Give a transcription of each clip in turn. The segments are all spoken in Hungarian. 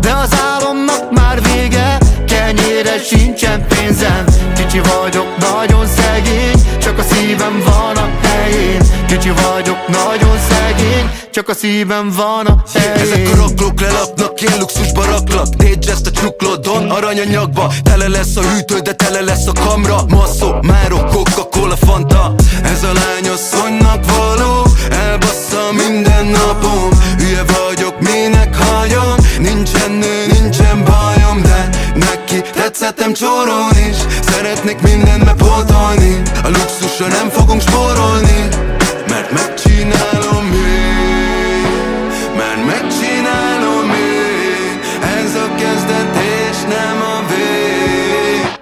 de az álomnak már vége, kenyérre sincsen pénzem. Kicsi vagyok, nagyon szegény, csak a szívem van a helyén. Kicsi vagyok, nagyon szegény, csak a szívem van a helyén. Ezek a raklók lelaknak, én luxusba raklak. Tégy ezt a csuklódon, aranyanyagba. Tele lesz a hűtő, de tele lesz a kamra. Masszó, márok, Coca-Cola, Fanta. Ez a lány asszonynak való, elbassza minden napom. Hülye vagyok, minek hagyom, nincsen nő, nincsen bajom, de neki tetszettem csórón is. Szeretnék mindent bepótolni, a luxusra nem fogunk spórolni, mert megcsinálom én, mert megcsinálom én. Ez a kezdet és nem a vég.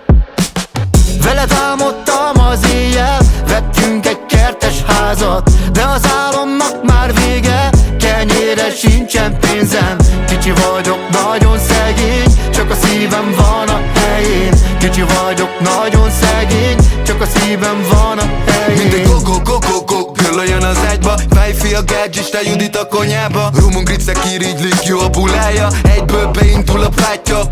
Veled álmodtam az éjjel, vettünk egy kertes házat, de az álomnak már vége, kenyérre sincsen pénzem. Kicsi vagyok, nagyon szegény, csak a szívem van a helyén. Kicsi vagyok, nagyon szegény, csak a szívem van a helyén. Mindegy go-go-go-go-go, körlöjön az ágyba. Fejfi a gágyis, te Judit a konyába. Rumunk ricek irigylik, jó a bulája, egyből beindul a pátya.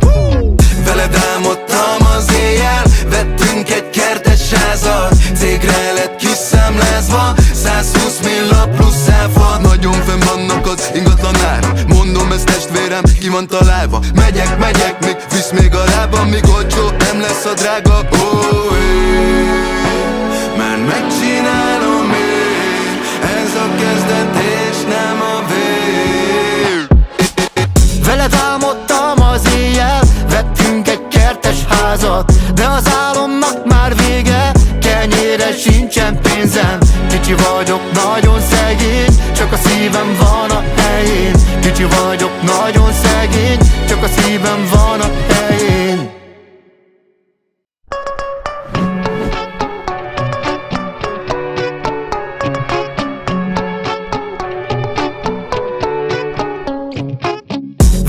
Veled álmodtam az éjjel, vettünk egy kertes házat. Cégre lett kiszámlázva, 120 milla plusz áfa. Nagyon fenn vannak az ingatlan árak, mondom ezt testvérem, ki van találva. Megyek, még visz még a lábam, míg olcsó nem lesz a drága. Mert megcsinálom én, ez a kezdet és nem a vég. Veled álmodtam az éjjel, vettünk egy kertes házat, de az álomnak már vége, kenyérre sincsen pénzem. Kicsi vagyok, nagyon szegény, csak a szívem van a helyén. Kicsi vagyok, nagyon szegény, csak a szívem van a helyén.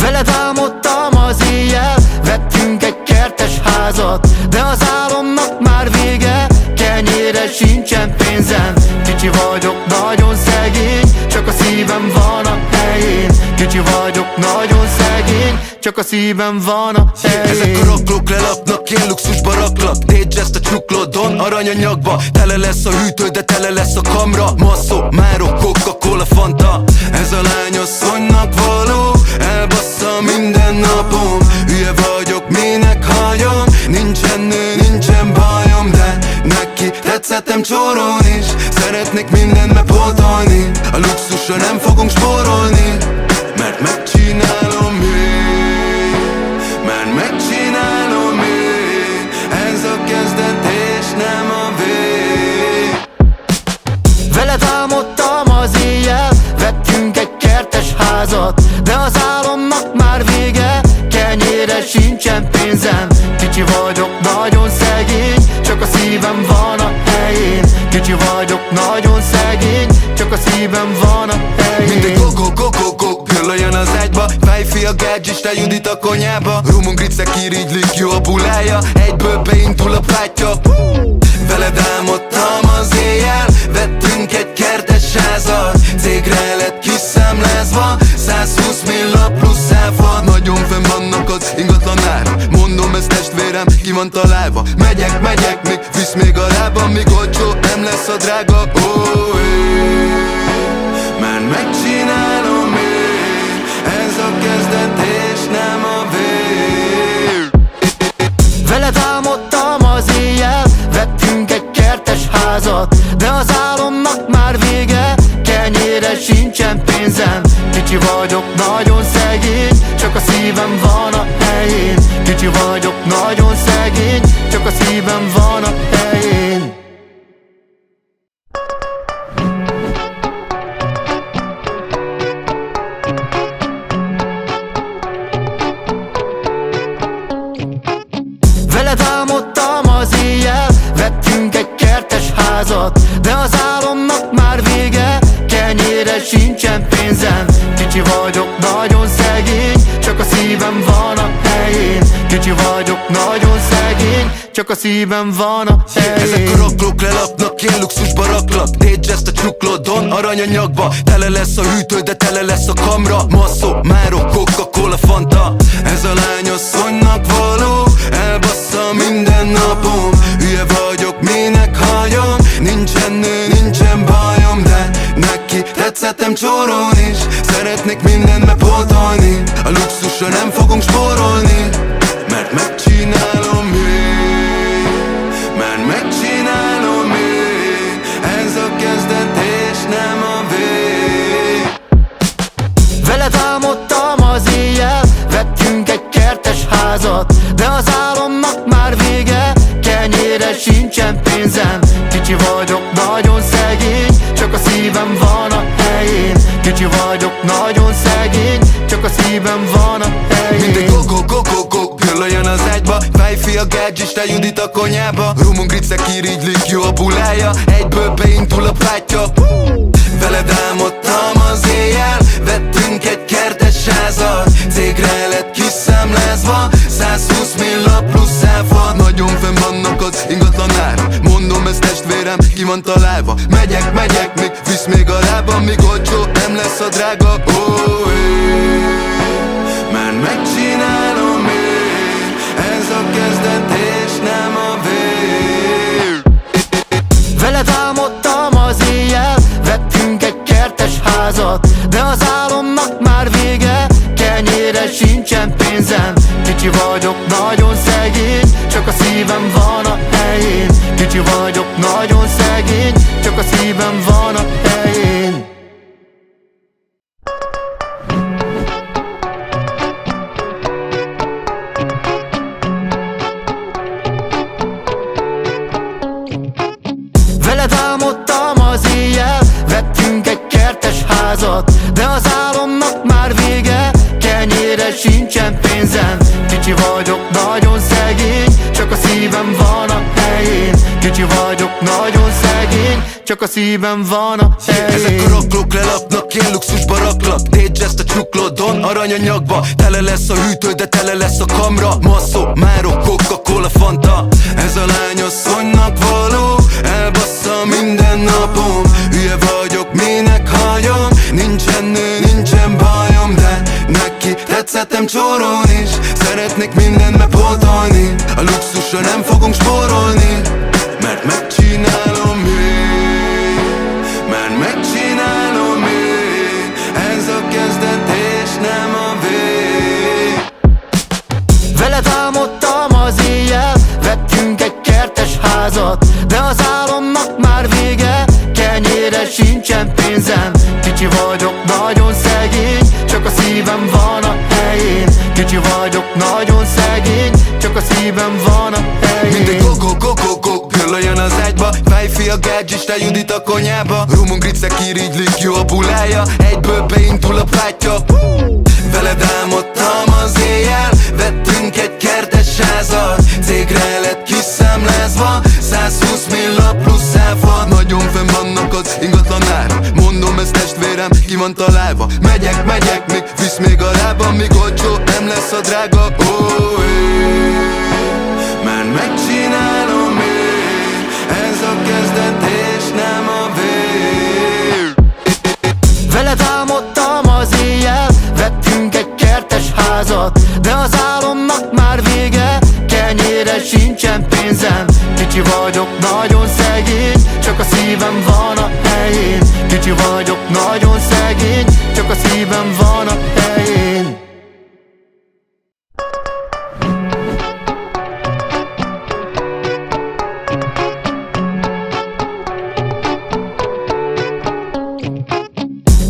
Veled álmodtam az éjjel, vettünk egy kertes házat, de az álomnak már vége, kenyérre sincsen pénzem. Kicsi vagyok, nagyon szegény, csak a szívem van a helyén. Kicsi vagyok, nagyon szegény, csak a szívem van a helyén. Ezek a raklók lelaknak, én luxusba raklak. Tégy ezt a csuklódon, aranyanyagba. Tele lesz a hűtő, de tele lesz a kamra. Masszó, márok, Coca-Cola, Fanta. Ez a lány asszonynak való, elbassza minden napom. Hülye vagyok, minek hagyom, nincsen nő, nincsen bajom, de neki tetszettem csórón is. Szeretnék mindent bepótolni, a luxusra nem fogunk spórolni, mert megcsinálom én, mert megcsinálom én. Ez a kezdet és nem a vég. Veled álmodtam az éjjel, vettünk egy kertes házat, de az álomnak már vége, kenyérre sincsen pénzem. Kicsi vagyok, nagyon szegény, csak a szívem van a helyén. Kicsi vagyok, nagyon szegény, csak a szívem van a helyén. Mindegy go-go-go-go-go, körlöjön az ágyba. Fejfi a gágyis, te Judit a konyába. Rumunk ricek irigylik, jó a bulája, egyből beindul a pátya. Veled álmodtam az éjjel, vettünk egy kertes házat. Cégre lett kiszámlázva, 120 milla plusz áfa. Nagyon fenn vannak az ingatlan árak, mondom ezt testvérem, ki van találva. Megyek, még visz még a lábam, míg olcsó nem lesz a drága. Mert megcsinálom én, ez a kezdet és nem a vég. Veled álmodtam az éjjel, vettünk egy kertes házat, de az álomnak már vége, kenyérre sincsen pénzem. Kicsi vagyok, nagyon szegény, csak a szívem van a helyén. Kicsi vagyok, nagyon szegény, csak a szívem van a helyén. Veled álmodtam az éjjel, vettünk egy kertes házat, de az álomnak már vége, kenyérre sincsen pénzem. Kicsi vagyok, nagyon szegény, csak a szívem van a helyén. Kicsi vagyok, nagyon szegény, csak a szívem van a helyén. Ezek a raklók lelaknak, én luxusba raklak. Tégy ezt a csuklódon, aranyanyagba. Tele lesz a hűtő, de tele lesz a kamra. Masszó, márok, Coca-Cola, Fanta. csórón is. Szeretnék mindent bepótolni, a luxusra nem fogunk spórolni, mert megcsinálom én, mert megcsinálom én. Ez a kezdet és nem a vég. Veled álmodtam az éjjel, vettünk egy kertes házat, de az álomnak már vége, kenyérre sincsen pénzem. Kicsi vagyok, nagyon szegény, csak a szívem van a helyén. Kicsi vagyok, nagyon szegény, csak a szívem van a helyén. Mindegy go-go-go-go-go, gyöllöljön az ágyba, fejfi a gázsista Judit a konyába. Rumon gricek irigylik, jó a bulája, egyből beindul a pátya. Veled álmodtam az éjjel, vettünk egy kertes házat, cégre lett kiszámlázva, 120 milla plusz áfa. Nagyon fenn vannak az ingatlan árak, mondom ez testvérem, ki van találva. Megyek, még visz még a lábam, míg olcsó nem lesz a drága. Mert megcsinálom én, ez a kezdet és nem a vég. Veled álmodtam az éjjel, vettünk egy kertes házat, de az álomnak már vége, kenyérre sincsen pénzem. Kicsi vagyok, nagyon szegény, csak a szívem van a helyén. Kicsi vagyok, nagyon szegény, csak a szívem van a helyén. Veled álmodtam az éjjel, vettünk egy kertes házat, de az álomnak már vége, kenyérre sincsen pénzem. Kicsi vagyok, nagyon szegény, csak a szívem van a helyén. Kicsi vagyok, nagyon szegény, csak a szívem van a helyén. Ezek a raklók lelapnak, én luxusba raklak. Dédzseszt a csuklódon, aranyanyagba. Tele lesz a hűtő, de tele lesz a kamra. Masszó, márok, Coca-Cola, Fanta. Ez a lány asszonynak való, elbassza minden napom. Hülye vagyok, minek hagyom, nincsen nő, nincsen bajom, de neki tetszettem csórón is. Szeretnék mindent bepótolni, a luxusra nem fogunk spórolni, mert megcsinálom én, mert megcsinálom én. Ez a kezdet és nem a vég. Veled álmodtam az éjjel, vettünk egy kertes házat, de az álomnak már vége, kenyérre sincsen pénzem. Kicsi vagyok, nagyon szegény, csak a szívem van a helyén. Kicsi vagyok, nagyon szegény, csak a szívem van a helyén. Mindegy go-go-go-go-go, gyöllöljön az ágyba, fejfi a gázsista Judit a konyába. Rumon gricek irigylik, jó a bulája, egyből beindul a pátya. Veled álmodtam az éjjel, vettünk egy kertes házat, cégre lett kiszámlázva, 120 milla plusz áfa. Nagyon fenn vannak az ingatlan árak, mondom ez testvérem, ki van találva. Megyek, még visz még a lábam, míg olcsó nem lesz a drága. Mert megcsinálom én, ez a kezdet és nem a vég. Veled álmodtam az éjjel, vettünk egy kertes házat, de az álomnak már vége, kenyérre sincsen pénzem. Kicsi vagyok, nagyon szegény, csak a szívem van a helyén. Kicsi vagyok, nagyon szegény, csak a szívem van a helyén.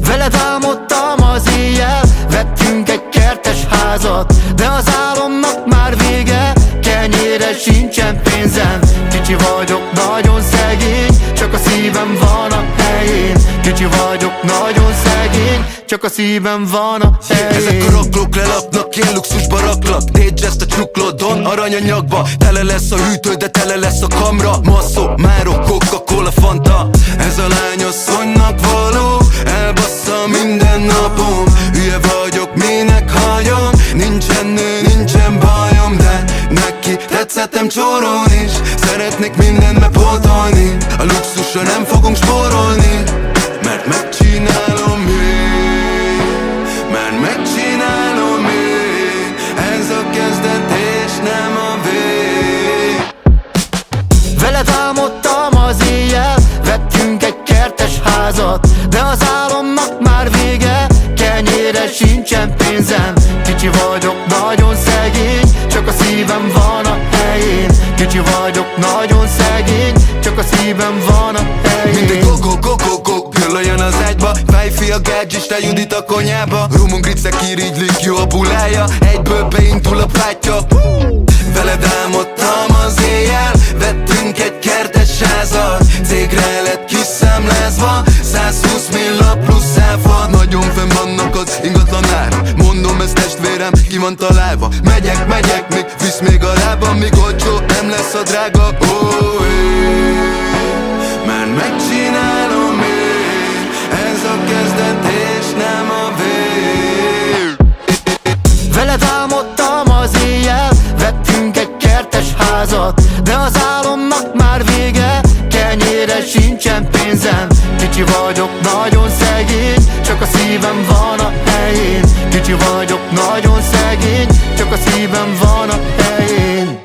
Veled álmodtam az éjjel, vettünk egy kertes házat, de az álomnak már vége, kenyérre sincsen pénzem. Kicsi vagyok, nagyon szegény, csak a szívem van a helyén. Kicsi vagyok, nagyon szegény, csak a szívem van a helyén. Ezek a raklók lelapnak, én luxusba raklak. Dédzseszt a csuklódon, aranyanyagba. Tele lesz a hűtő, de tele lesz a kamra. Masszó, márok, Coca-Cola, Fanta. Ez a lány asszonynak való, elbassza minden napom. Hülye vagyok, minek hagyom, nincsen nő, nincsen bajom, de neki tetszettem csórón is. Szeretnék mindent bepótolni, a luxusra nem fogunk spórolni, mert megcsinálom én, mert megcsinálom én. Ez a kezdet és nem a vég. Veled álmodtam az éjjel, vettünk egy kertes házat, de az álomnak már nagyon szegény, csak a szívem van a helyén. Kicsi vagyok, nagyon szegény, csak a szívem van a helyén. Mindig go-go-go-go-go, gyöllöljön az ágyba. Fejfi a gadgets, te Judit a konyába. Rumunk gricek irigylik, jó a bulája. Egyből beindul a pátya. Veled álmodtam az éjjel, vettünk egy kertes házat. Cégre lett kiszámlázva, 120 milla plusz áfa. Nagyon fenn vannak az ingatlan árak, mondom ez testvérem, ki van találva. Megyek, még visz még a lábam, míg olcsó nem lesz a drága. Mert megcsinálom én, ez a kezdet és nem a vég. Veled álmodtam az éjjel, vettünk egy kertes házat. De az álomnak már vége, kenyérre sincsen pénzem. Kicsi vagyok, nagyon szegény, csak a szívem van a helyén. Kicsi vagyok, nagyon szegény, csak a szívem van a helyén.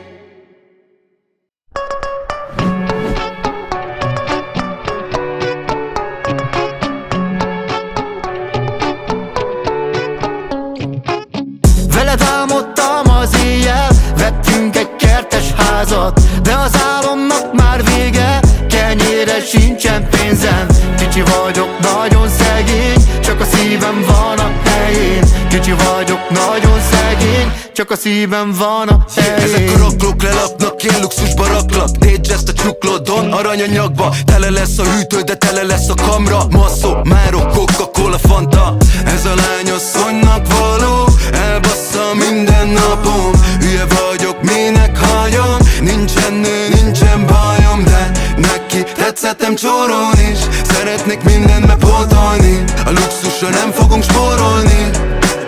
Veled álmodtam az éjjel, vettünk egy kertes házat. De az álomnak már vége, kenyérre sincsen pénzem. Kicsi vagyok, nagyon szegény, csak a szívem van a helyén. Kicsi vagyok, nagyon szegény, csak a szívem van a helyén. Ezek a raklók lelaknak, én luxusba raklak. Dédzseszt a csuklódon, aranyanyagba. Tele lesz a hűtő, de tele lesz a kamra. Masszó, márok, Coca-Cola, Fanta. Ez a lány asszonynak való, elbassza minden napom. Hülye vagyok, minek hagyom, nincsen nő, nincsen bajom. De neki tetszettem csórón is, szeretnék mindent bepótolni. A luxusra nem fogunk spórolni,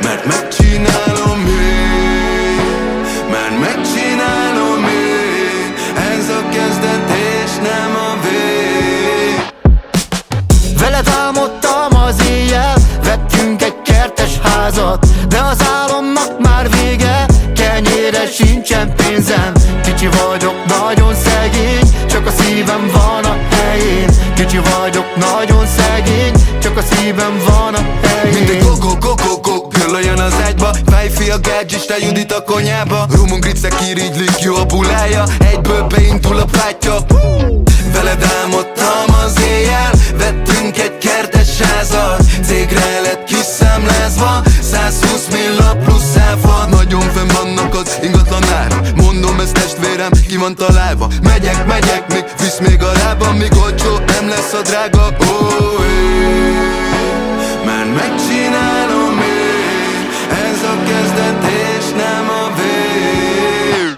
mert megcsinálom én, mert megcsinálom én. Ez a kezdet és nem a vég. Veled álmodtam az éjjel, vettünk egy kertes házat. De az álomnak már vége, kenyérre sincsen pénzem. Kicsi vagyok, nagyon szegény, csak a szívem van a helyén. Kicsi vagyok, nagyon szegény, csak a szívem van a helyén. Mindig go-go-go-go-go, gyöllöljön az ágyba. Fejfi a gadgets, te Judit a konyába. Rumunk gricek irigylik, jó a bulája. Egyből beindul a pátya. Veled álmodtam az éjjel, vettünk egy kertes házat. Cégre lett kiszámlázva, 120 milla plusz áfa. Nagyon fenn vannak az ingatlan árak, mondom ez testvérem, ki van találva. Megyek, még visz még a lábam, míg olcsó nem lesz a drága. Mert megcsinálom én, ez a kezdet és nem a vég.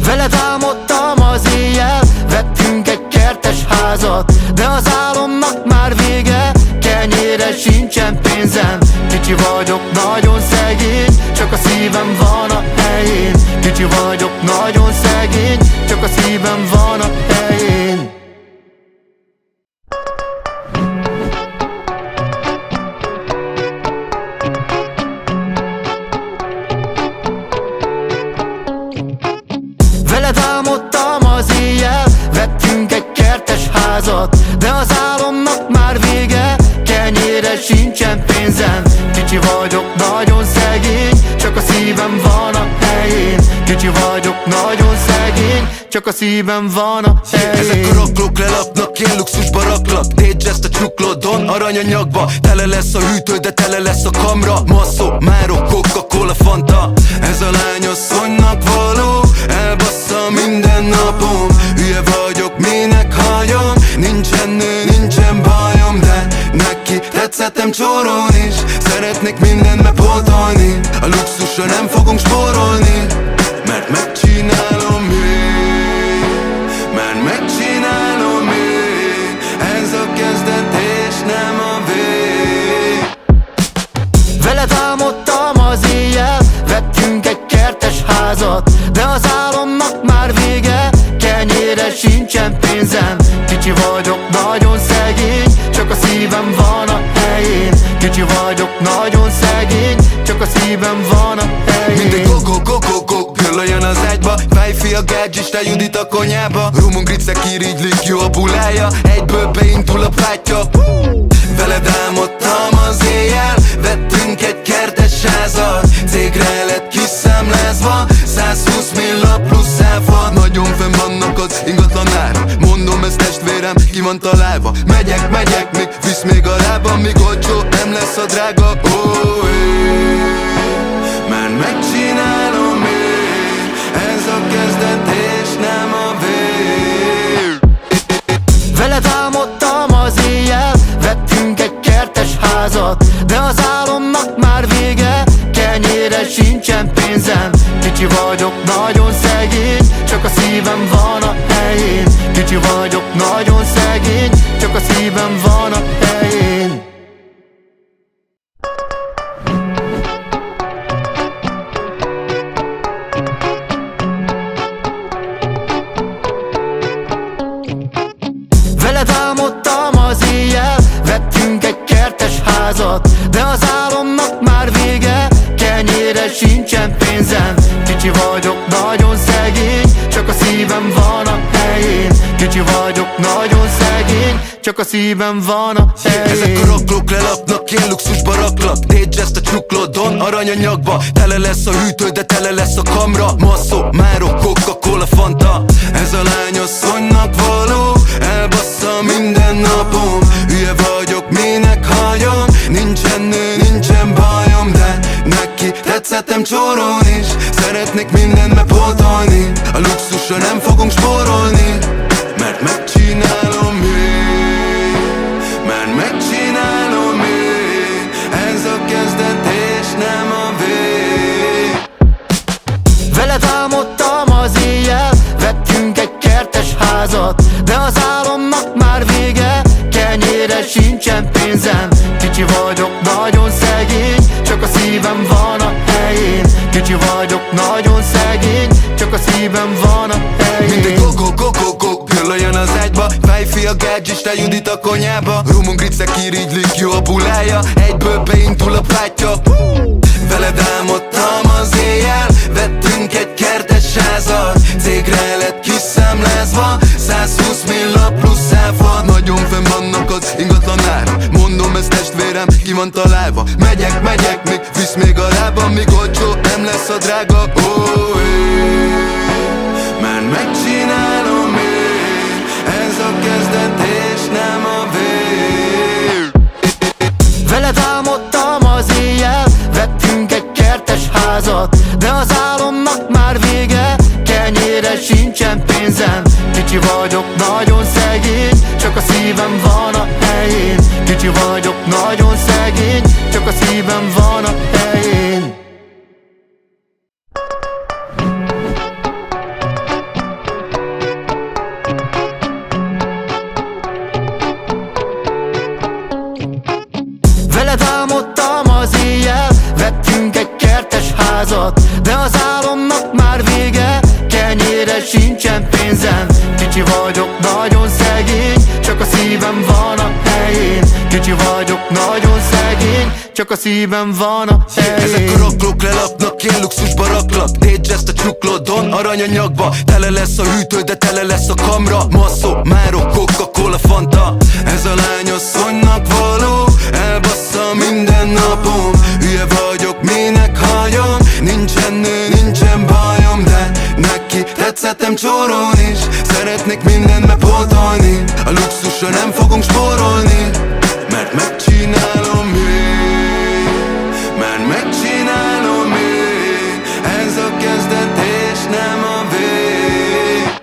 Veled álmodtam az éjjel, vettünk egy kertes házat. De az álomnak már vége, kenyérre sincsen pénzem. Kicsi vagyok, nagyon szegény, csak a szívem van a helyén. Kicsi vagyok, nagyon szegény, csak a szívem van a helyén. Veled álmodtam az éjjel, vettünk egy kertes házat. De az álomnak már vége, kenyérre sincsen pénzem. Kicsi vagyok, nagyon szegény, csak a szívem van a helyén. Kicsi vagyok, nagyon szegény, csak a szívem van a helyén. Ezek a raklók lelaknak, én luxusba raklak. Dédzseszt a csuklódon, aranyanyagba. Tele lesz a hűtő, de tele lesz a kamra. Masszó, márok, Coca-Cola, Fanta. Ez a lány asszonynak való, elbassza minden napom. Hülye vagyok, minek hagyom, nincsen nő, nincsen bajom. De neki tetszettem csórón is, szeretnék mindent bepótolni. A luxusra nem fogunk spórolni, mert megcsinálom én, mert megcsinálom én. Ez a kezdet és nem a vég. Veled álmodtam az éjjel, vettünk egy kertes házat. De az álomnak már vége, kenyérre sincsen pénzem. Kicsi vagyok, nagyon szegény, csak a szívem van a helyén. Kicsi vagyok, nagyon szegény, csak a szívem van a helyén. Mindig go-go-go-go-go, gyöllöljön az ágyba. Fejfi a gadgets, te Judit a konyába. Rumunk gricek irigylik, jó a bulája. Egyből beindul a pátya. Veled álmodtam az éjjel, vettünk egy kertes házat. Cégre lett kiszámlázva, 120 millió plusz áfa. Nagyon fenn vannak az ingatlan árak, mondom ez testvérem, ki van találva. Megyek, még visz még a lábam, míg olcsó nem lesz a drága. Már megcsinálom én, ez a kezdet és nem a vég. Veled álmodtam az éjjel, vettünk egy kertes házat. De az álomnak már vége, kenyérre sincsen pénzem. Kicsi vagyok, nagyon szegény, csak a szívem van a helyén. Kicsi vagyok, nagyon szegény, csak a szívem van a helyén. Veled álmodtam az éjjel, vettünk egy kertes házat. De az álomnak már vége, kenyérre sincsen pénzem. Kicsi vagyok, nagyon szegény, csak a szívem van a helyén. Kicsi vagyok, nagyon szegény, csak a szívem van a helyén. Ezek a raklók lelapnak, én luxusba raklak. Tégy ezt a csuklódon, aranyanyagba. Tele lesz a hűtő, de tele lesz a kamra. Masszó, márok, Coca-Cola, Fanta. Ez a lány asszonynak való, elbassza minden napom. Hülye vagyok, minek halljam, nincsen nő, nincsen bajom. De neki tetszettem csórón is, szeretnék mindent bepótolni. A luxusra nem fogunk spórolni, mert megcsinálom én. Mert megcsinálom én, ez a kezdet és nem a vég. Veled álmodtam az éjjel, vettünk egy kertes házat. De az álomnak már vége, kenyérre sincsen pénzem. Kicsi vagyok, nagyon szegény, csak a szívem van a helyén. Kicsi vagyok, nagyon szegény, csak a szívem van a helyén. Mindegy go-go-go-go-go, gyöllöljön az ágyba. Fejfi a gázsista, Judit a konyába. Rumon gricek irigylik, jó a bulája, egyből beindul a pátya. Veled álmodtam az éjjel, vettünk egy kertes házat. Cégre lett kiszámlázva, 120 millió plusz áfa. Nagyon fenn vannak az ingatlan árak, mondom ez testvérem, ki van találva. Megyek, még visz még a lábam, míg olcsó nem lesz a drága. Már megcsinálom én, ez a kezdet és nem a vég. Veled álmodtam az éjjel, vettünk egy kertes házat. De az álomnak már vége, kenyérre sincsen pénzem. Kicsi vagyok, nagyon szegény, csak a szívem van a helyén. Kicsi vagyok, nagyon szegény, csak a szívem van a helyén. Veled álmodtam az éjjel, vettünk egy kertes házat. De az álomnak már vége, kenyérre sincsen pénzem. Kicsi vagyok, nagyon szegény, csak a szívem van a helyén. Kicsi vagyok, nagyon szegény, csak a szívem van a helyén. Ezek a raklók lelapnak, én luxusba raklak. Tégy ezt a csuklódon, aranyanyagba. Tele lesz a hűtő, de tele lesz a kamra. Masszó, márok, Coca-Cola, Fanta. Ez a lány asszonynak való, elbassza minden napom. Hülye vagyok, minek halljam, nincsen nő, nincsen bajom. De neki tetszettem csórón is, szeretnék mindent bepótolni. A luxusra nem fogunk spórolni, mert megcsinálom én. Mert megcsinálom én, ez a kezdet és nem a vég.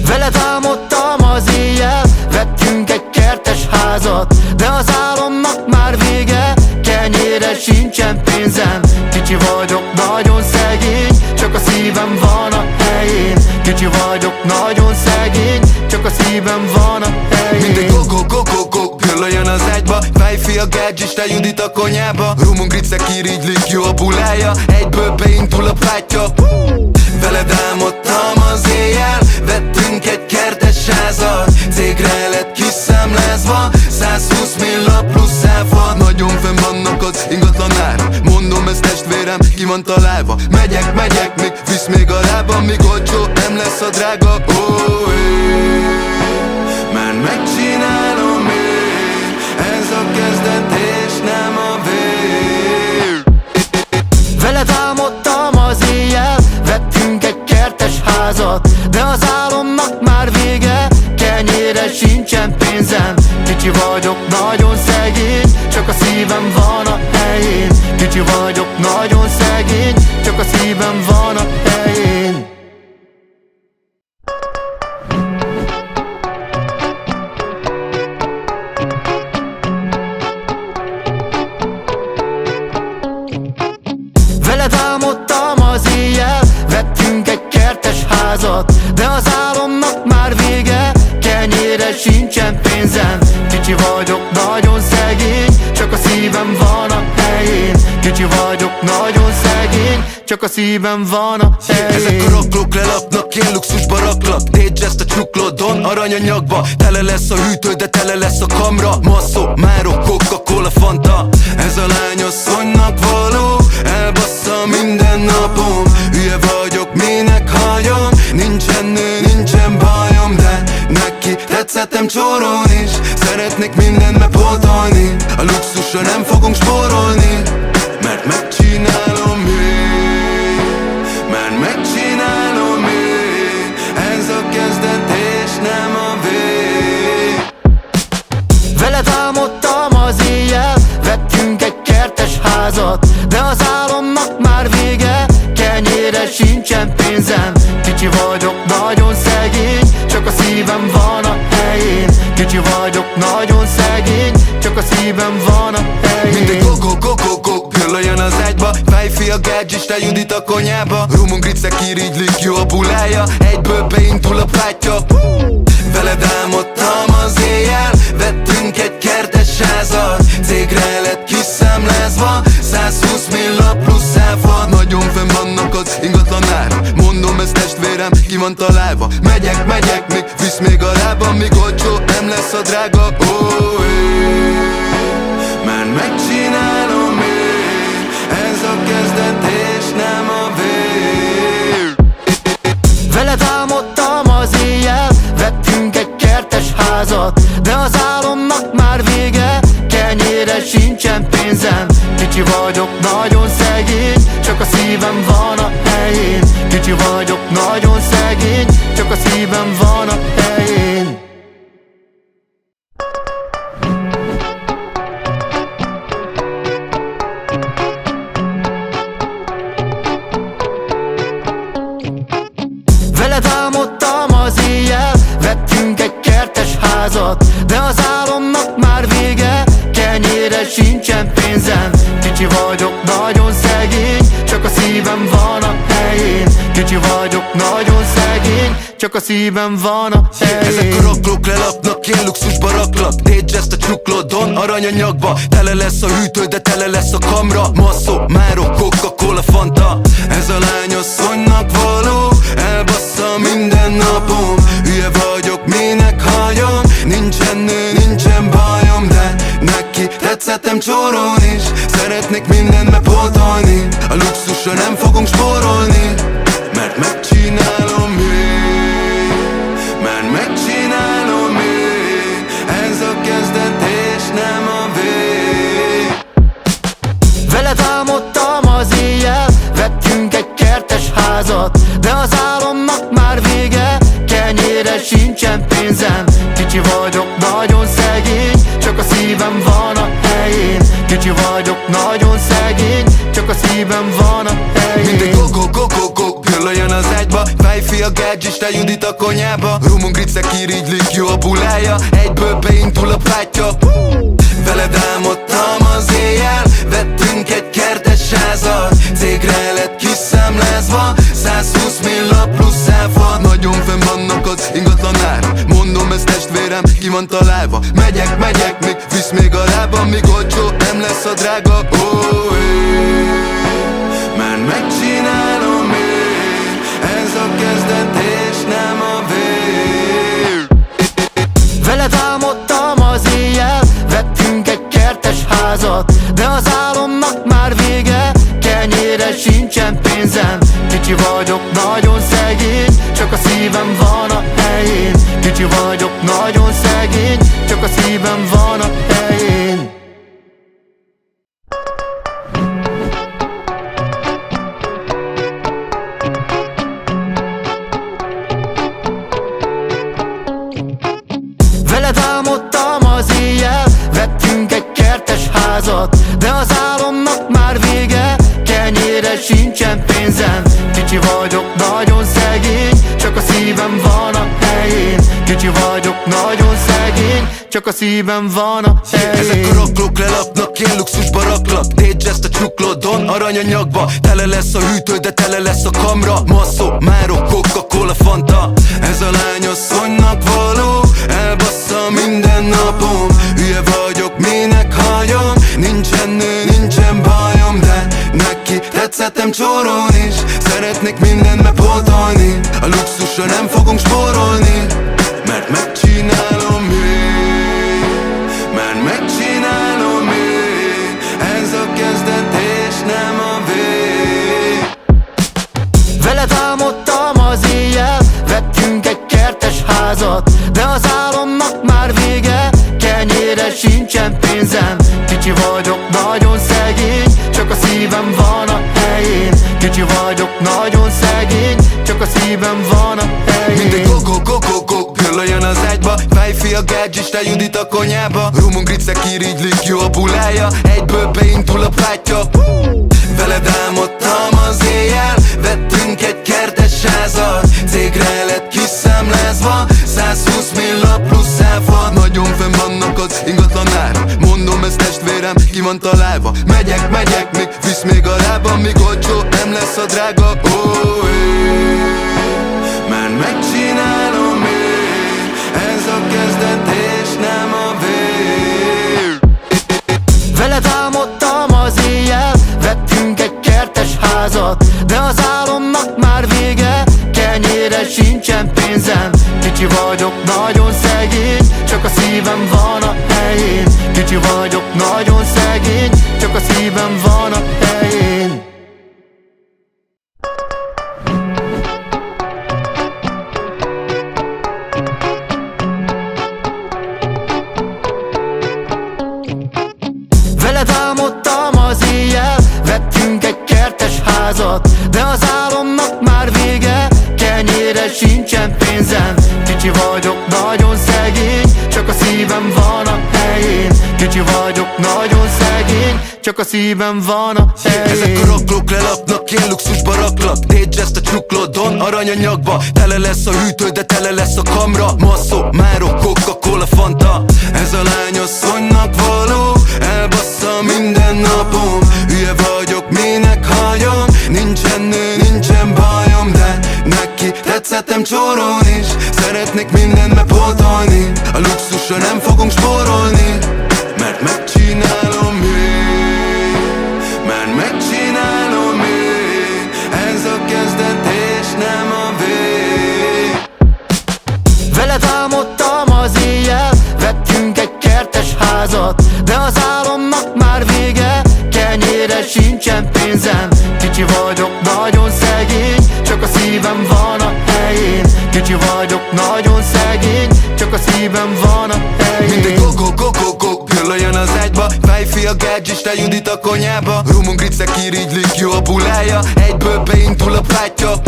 Veled álmodtam az éjjel, vettünk egy kertes házat. De az álomnak már vége, kenyérre sincsen pénzem. Kicsi vagyok, nagyon szegény, csak a szívem van a helyén. Kicsi vagyok, nagyon szegény, csak a szívem van a helyén. Mindegy go-go-go-go-go, gyöllöljön az ágyba. Fejfi a gázsista, Judit a konyába. Rumon gricek irigylik, jó a bulája, egyből beindul a pátya. Veled álmodtam az éjjel, vettünk egy kertes házat. Cégre lett kiszámlázva, 120 millió plusz áfa. Nagyon fenn vannak az ingatlan árak, mondom ez testvérem, ki van találva. Megyek, még visz még a lábam, míg olcsó nem lesz a drága. Már megcsinálom én, ez a kezdet és nem a vég. Veled álmodtam az éjjel, vettünk egy kertes házat, de az álomnak már vége, kenyérre sincsen pénzem. Kicsi vagyok, nagyon szegény, csak a szívem van a helyén. Kicsi vagyok, nagyon szegény, csak a szívem van a helyén. Veled álmodtam az éjjel, vettünk egy kertes házat, de az álomnak már vége, kenyérre sincsen pénzem. Kicsi vagyok, nagyon szegény, csak a szívem van a helyén. Kicsi vagyok, nagyon szegény, csak a szívem van a helyén. Ezek a raklók lelaknak, én luxusba raklak. Dédzs ezt a csuklódon, aranyanyagba. Tele lesz a hűtő, de tele lesz a kamra. Masszó, márok, Coca-Cola, Fanta. Ez a lány asszonynak való, elbassza minden napom. Hülye vagyok, minek hagyom. Nincsen nő, nincsen bajom, de neki tetszettem csórón is. Szeretnék mindent bepótolni, a luxusra nem fogunk spórolni, mert megcsinálom én, mert megcsinálom én. Ez a kezdet és nem a vég. Veled álmodtam az éjjel, vettünk egy kertes házat, de az álomnak már vége, kenyérre sincsen pénzem. Kicsi vagyok, nagyon szegény, csak a szívem van a helyén. Kicsi vagyok, nagyon szegény, csak a szívem van a helyén. Mindegy go-go-go-go-go, girl olyan az ágyba. Fejfi a gágyista, Judit a konyába. Rumon gricek irigylik, jó a bulája, egyből beindul a pátya. Veled álmodtam az éjjel, vettünk egy kertes házat. Cégre lett kiszámlázva, 120 milla plusz áfa. Nagyon fenn vannak az ingatlan ára, mondom ezt testvérem, ki van találva. Megyek, még visz még a lábam, míg olcsó nem lesz a drága. Mert megcsinálom én, ez a kezdet és nem a vég. Veled álmodtam az éjjel, vettünk egy kertes házat, de az álomnak már vége, kenyérre sincsen pénzem. Kicsi vagyok, nagyon szegény, csak a szívem van a helyén. Kicsi vagyok, nagyon szegény, csak a szívem van a helyén. Veled álmodtam az éjjel, vettünk egy kertes házat, de az álomnak már vége, kenyérre sincsen pénzem. Kicsi vagyok, nagyon szegény, csak a szívem van a helyén. Kicsi vagyok, nagyon szegény, csak a szívem van a helyén. Ezek a raklók lelaknak, én luxusba raklak. Dédzs ezt a csuklódon, aranyanyagba. Tele lesz a hűtő, de tele lesz a kamra. Masszó, márok, Coca-Cola, Fanta. Ez a lány asszonynak való, elbassza minden napom. Hülye vagyok, minek hagyom. Nincsen nő, nincsen bajom, de neki tetszettem csórón is. Szeretnék mindent bepótolni, a luxusra nem fogunk spórolni, mert megcsinálom én, mert megcsinálom én. Ez a kezdet és nem a vég. Veled álmodtam az éjjel, vettünk egy kertes házat, de az álomnak már vége, kenyérre sincsen pénzem. Kicsi vagyok, nagyon szegény, csak a szívem van a helyén. Kicsi vagyok, nagyon szegény, csak a szívem van a helyén. Mindegy go-go-go-go-go, girl olyan az ágyba. Fejfi a gágyista, Judit a konyába. Rumon gricek irigylik, jó a bulája, egyből beindul a pátya. Veled álmodtam az éjjel, vettünk egy kertes házat. Cégre lett kiszámlázva, 120 milla plusz áfa. Nagyon fenn vannak az ingatlan ára, mondom ezt testvérem, ki van találva. Megyek, még visz még a lábam, míg olcsó nem lesz a drága. Mert megcsinálom én, ez a kezdet és nem a vég. Veled álmodtam az éjjel, vettünk egy kertes házat, de az álomnak már vége, kenyérre sincsen pénzem. Kicsi vagyok, nagyon szegény, csak a szívem van a helyén. Kicsi vagyok, nagyon szegény, csak a szívem van a helyén. pénzem. Kicsi vagyok, nagyon szegény, csak a szívem van a helyén. Kicsi vagyok, nagyon szegény, csak a szívem van a helyén. Ezek a raklók lelapnak, én luxusba raklak. DJ ezt a csuklódon, aranyanyagba. Tele lesz a hűtő, de tele lesz a kamra. Masszó, márok, Coca-Cola, Fanta. Ez a lány asszonynak való, elbassza minden napom. Hülye vagyok, minek hagyom. Nincsen nő, nincsen bajom, de neki tetszettem csórón is. Szeretnék mindent bepótolni, a luxusra nem fogunk spórolni, mert megcsinálom én, mert megcsinálom én. Ez a kezdet és nem a vég. Veled álmodtam az éjjel, vettünk egy kertes házat, de az álomnak már vége, kenyérre sincsen pénzem. Kicsi vagyok, nagyon szegény, csak a szívem van a helyén. Kicsi vagyok, nagyon szegény, csak a szívem van a helyén. Mindegy go-go-go-go-go, gyöllöjön az ágyba. Fejfi a gádzsista, Judit a konyába. Rumon gricek irigylik, jó a bulája. Egyből beindul a pátya. Veled álmodtam az éjjel, vettünk egy kertes házat. Cégre lett kiszámlázva, 120 milla plusz áfa. Nagyon fenn vannak az ingatlan ára, mondom ez testvérem, ki van találva. Megyek, még visz még a lábam, míg olcsó nem lesz a drága. Mert megcsinálom én, ez a kezdet és nem a vég. Veled álmodtam az éjjel, vettünk egy kertes házat, de az álomnak már vége, kenyérre sincsen pénzem. Kicsi vagyok, nagyon szegény, csak a szívem van a helyén. Kicsi vagyok, nagyon szegény, csak a szívem van a helyén. Veled álmodtam az éjjel, vettünk egy kertes házat, de az álomnak már vége, kenyérre sincsen pénzem. Kicsi vagyok, nagyon szegény, csak a szívem van a helyén. Kicsi vagyok, nagyon szegény, csak a szívem van a helyén. Ezek a raklók lelapnak, én luxusba raklak. DJ ezt a csuklódon, aranyanyagba. Tele lesz a hűtő, de tele lesz a kamra. Masszó, márok, Coca-Cola, Fanta. Ez a lány asszonynak való, elbassza minden napom. Hülye vagyok, minek hagyom. Nincsen nő, nincsen bajom, de neki tetszettem csórón is. Szeretnék mindent bepótolni, a luxusra nem fogunk spórolni, mert megcsinálom én, mert megcsinálom én. Ez a kezdet és nem a vég. Veled álmodtam az éjjel, vettünk egy kertes házat, de az álomnak már vége, kenyérre sincsen pénzem. Kicsi vagyok, nagyon szegény, csak a szívem van a helyén. Kicsi vagyok, nagyon szegény, csak a szívem van a helyén. Mindegy go-go-go-go-go, gyöllöjön az ágyba. Fejfi a gádzsista, Judit a konyába. Rumon gricek irigylik, jó a bulája. Egyből beindul a pátya.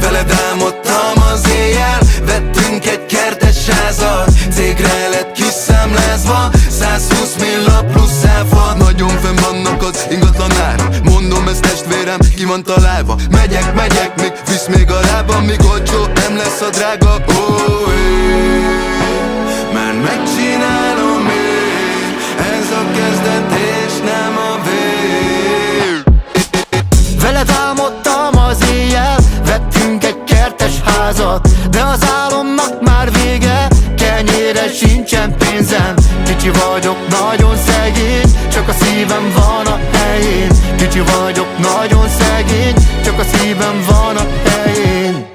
Veled álmodtam az éjjel, vettünk egy kertes házat. Cégre lett kiszámlázva, 120 milla plusz áfa. Nagyon fenn vannak az ingatlan ára, mondom ez testvérem, ki van találva. Megyek, még visz még a lábam, míg olcsó nem lesz a drága. Mert megcsinálom én, ez a kezdet és nem a vég. Veled álmodtam az éjjel, vettünk egy kertes házat, de az álomnak már vége, kenyérre sincsen pénzem. Kicsi vagyok, nagyon szegény, csak a szívem van a helyén. Kicsi vagyok, nagyon szegény, csak a szívem van a helyén.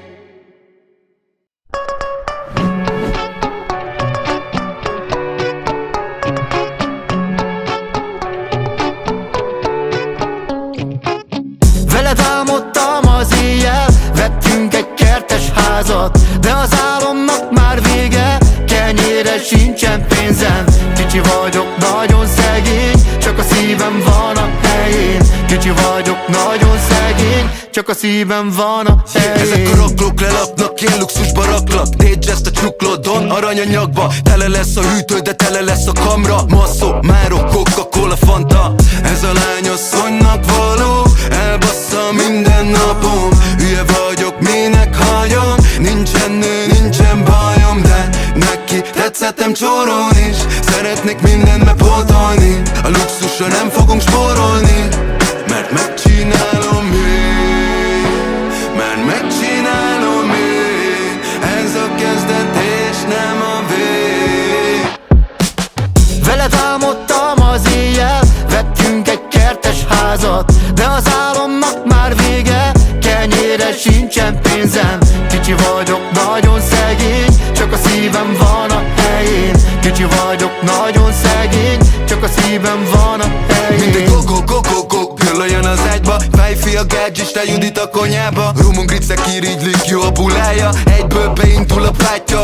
Veled álmodtam az éjjel, vettünk egy kertes házat, de az álomnak már vége, kenyérre sincsen pénzem. Kicsi vagyok, nagyon szegény, csak a szívem van a helyén. Kicsi vagyok, nagyon szegény, csak a szívem van a helyén. Ezek a raklók lelaknak, én luxusba raklak. Dédzseszt a csuklódon, aranyanyagba. Tele lesz a hűtő, de tele lesz a kamra. Masszó, márok, Coca-Cola, Fanta. Ez a lány asszonynak való, elbassza minden napom. Hülye vagyok, minek hagyom. Nincsen nő, nincsen bajom, de neki tetszettem csóron is. Szeretnék mindent bepótolni. A luxusra nem fogunk spórolni, mert megcsinálom én, mert megcsinálom én. Ez a kezdet és nem a vég. Veled álmodtam az éjjel, vettünk egy kertes házat, de az álomnak már vége, kenyérre sincsen pénzem. Kicsi vagyok, nagyon szegény, csak a szívem van a helyén. Kicsi vagyok, nagyon szegény, csak a szívem van a helyén. Mindegy go-go-go-go-go, gyöllöljön az ágyba. Fejfi a gázsista, Judit a konyába. Rumon gricek irigylik, jó a bulája. Egyből beindul a plátja.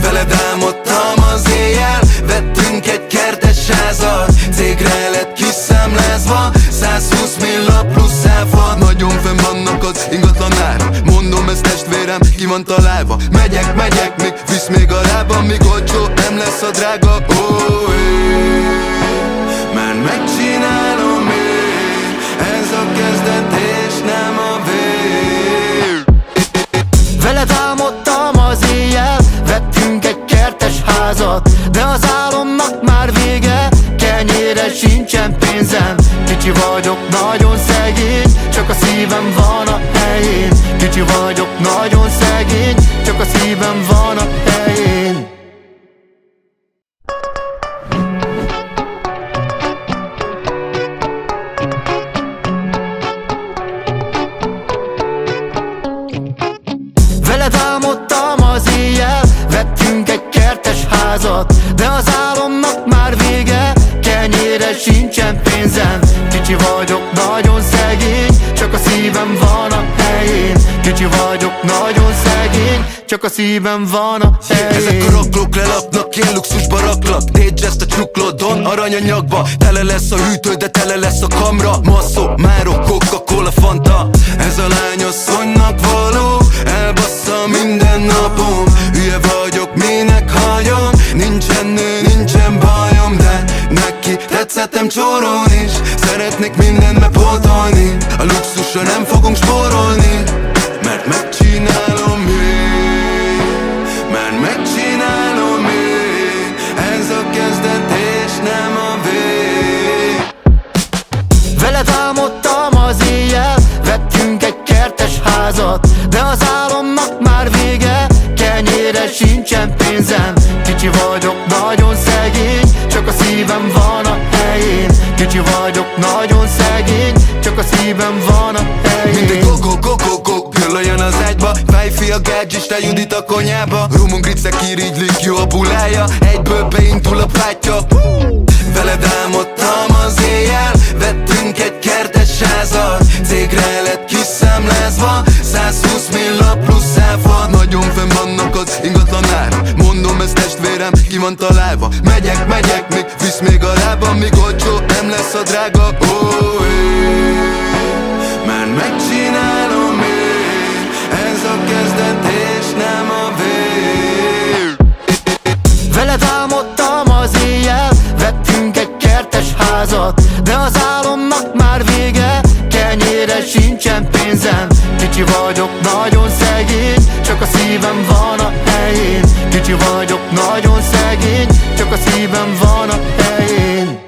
Veled álmodtam az éjjel, vettünk egy kertes házat. Cégre lett kiszámlázva, 120 milla plusz áfa. Nagyon fenn vannak az ingatlan árak. Mondom, ez testvérem, ki van találva. Megyek, még visz még a lábam, míg olcsó nem lesz a drága. Mert megcsinálom én, ez a kezdet és nem a vég. Veled álmodtam az éjjel, vettünk egy kertes házat, de az álomnak már vége, kenyérre sincsen pénzem. Kicsi vagyok, nagyon szegény, csak a szívem van a helyén. Kicsi vagyok, nagyon szegény, csak a szívem van a helyén. Veled álmodtam az éjjel, vettünk egy kertes házat, de az álomnak már vége, kenyérre sincsen pénzem. Kicsi vagyok, nagyon szegény, csak a szívem van a helyén. Kicsi vagyok, nagyon szegény, csak a szívem van a helyén. Ezek a raklók lelaknak, én luxusba raklak. Dédzseszt a csuklódon, aranyanyagba. Tele lesz a hűtő, de tele lesz a kamra. Masszó, márok, Coca-Cola, Fanta. Ez a lány asszonynak való, elbassza minden napom. Hülye vagyok, minek hagyom. Nincsen nő, nincsen bajom, de neki tetszettem csóron is. Szeretnék mindent bepótolni. A luxusra nem fogunk spórolni, mert megcsinálom én, mert megcsinálom én. Ez a kezdet és nem a vég. Veled álmodtam az éjjel, vettünk egy kertes házat, de az álomnak már vége, kenyérre sincsen pénzem. Kicsi vagyok, nagyon szegény, csak a szívem van a helyén. Kicsi vagyok, nagyon szegény, csak a szívem van a helyén. Mindegy go-go-go-go-go, gyöllöljön az ágyba. Fejfi a gázsista, Judit a konyába. Rumon gricek irigylik, jó a bulája. Egyből beindul a plátja. Veled álmodtam az éjjel, vettünk egy kertes házat. Cégre lett kiszámlázva, 120 milla plusz áfa. Nagyon fenn vannak az ingatlan árak. Mondom, ez testvérem, ki van találva. Megyek, még visz még a lábam, míg olcsó nem lesz a drága. Mert megcsinálom én, ez a kezdet és nem a vég. Veled álmodtam az éjjel, vettünk egy kertes házat, de az álomnak már vége, kenyérre sincsen pénzem. Kicsi vagyok, nagyon szegény, csak a szívem van a helyén. Kicsi vagyok, nagyon szegény, csak a szívem van a helyén.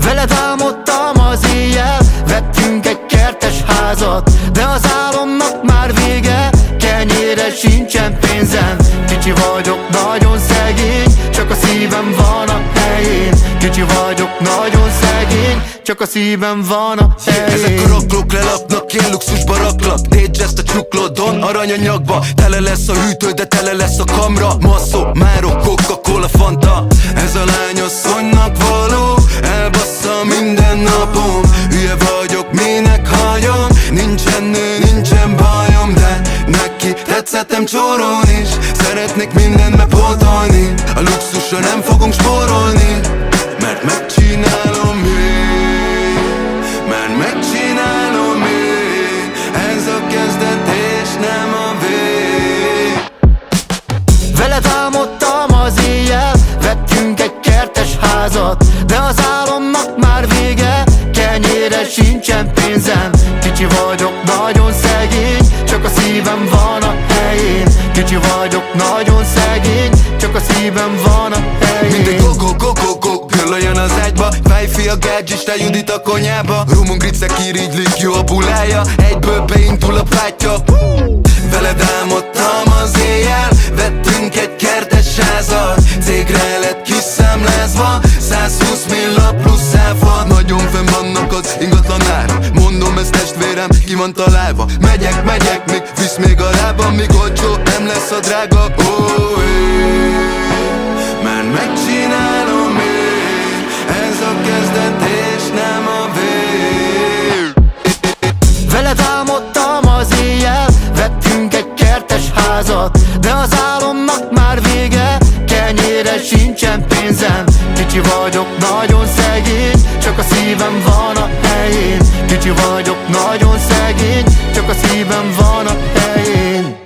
Veled álmodtam az éjjel, vettünk egy kertes házat, de az álomnak már vége, kenyérre sincsen pénzem. Kicsi vagyok, nagyon szegény, csak a szívem van a helyén. Kicsi vagyok, nagyon szegény, csak a szívem van a helyén. Ezek a raklók lelaknak, én luxusba raklak. Dédzseszt a csuklódon, aranyanyagba. Tele lesz a hűtő, de tele lesz a kamra. Masszó, márok, Coca-Cola, Fanta. Ez a lány asszonynak való, elbassza minden napom. Hülye vagyok, minek hagyom. Nincsen nő, nincsen bajom, de neki tetszett tetszettem csórón is. Szeretnék mindent bepótolni, a luxusra nem fogunk spórolni. Mert megcsinálom én, mert megcsinálom én. Ez a kezdet és nem a vég. Veled álmodtam az éjjel, vettünk egy kertes házat, de az álomnak már vége, kenyérre sincsen pénzem. Kicsi vagyok, nagyon szegény, csak a szívem van a helyén. Kicsi vagyok, nagyon szegény, csak a szívem van a helyén. Mindegy go-go-go-go-go, körlöjön az ágyba. Fejfi a gágyis, te Judit a konyába. Rumunk ricek irigylik, jó a bulája, egyből beindul a pátya. Veled álmodtam az éjjel, vettünk egy kertes házat. Cégre lett kiszámlázva, 120 milla plusz áfa. Nagyon fenn vannak az ingatlan ára, mondom ez testvérem, ki van találva. Megyek, még visz még a lábam, míg olcsó nem lesz a drága. Mert megcsinálom én, ez a kezdet és nem a vég. Veled álmodtam az éjjel, vettünk egy kertes házat, de az álomnak már vége, kenyérre sincsen pénzem. Kicsi vagyok, nagyon szegény, csak a szívem van a helyén. Kicsi vagyok, nagyon szegény, csak a szívem van a helyén.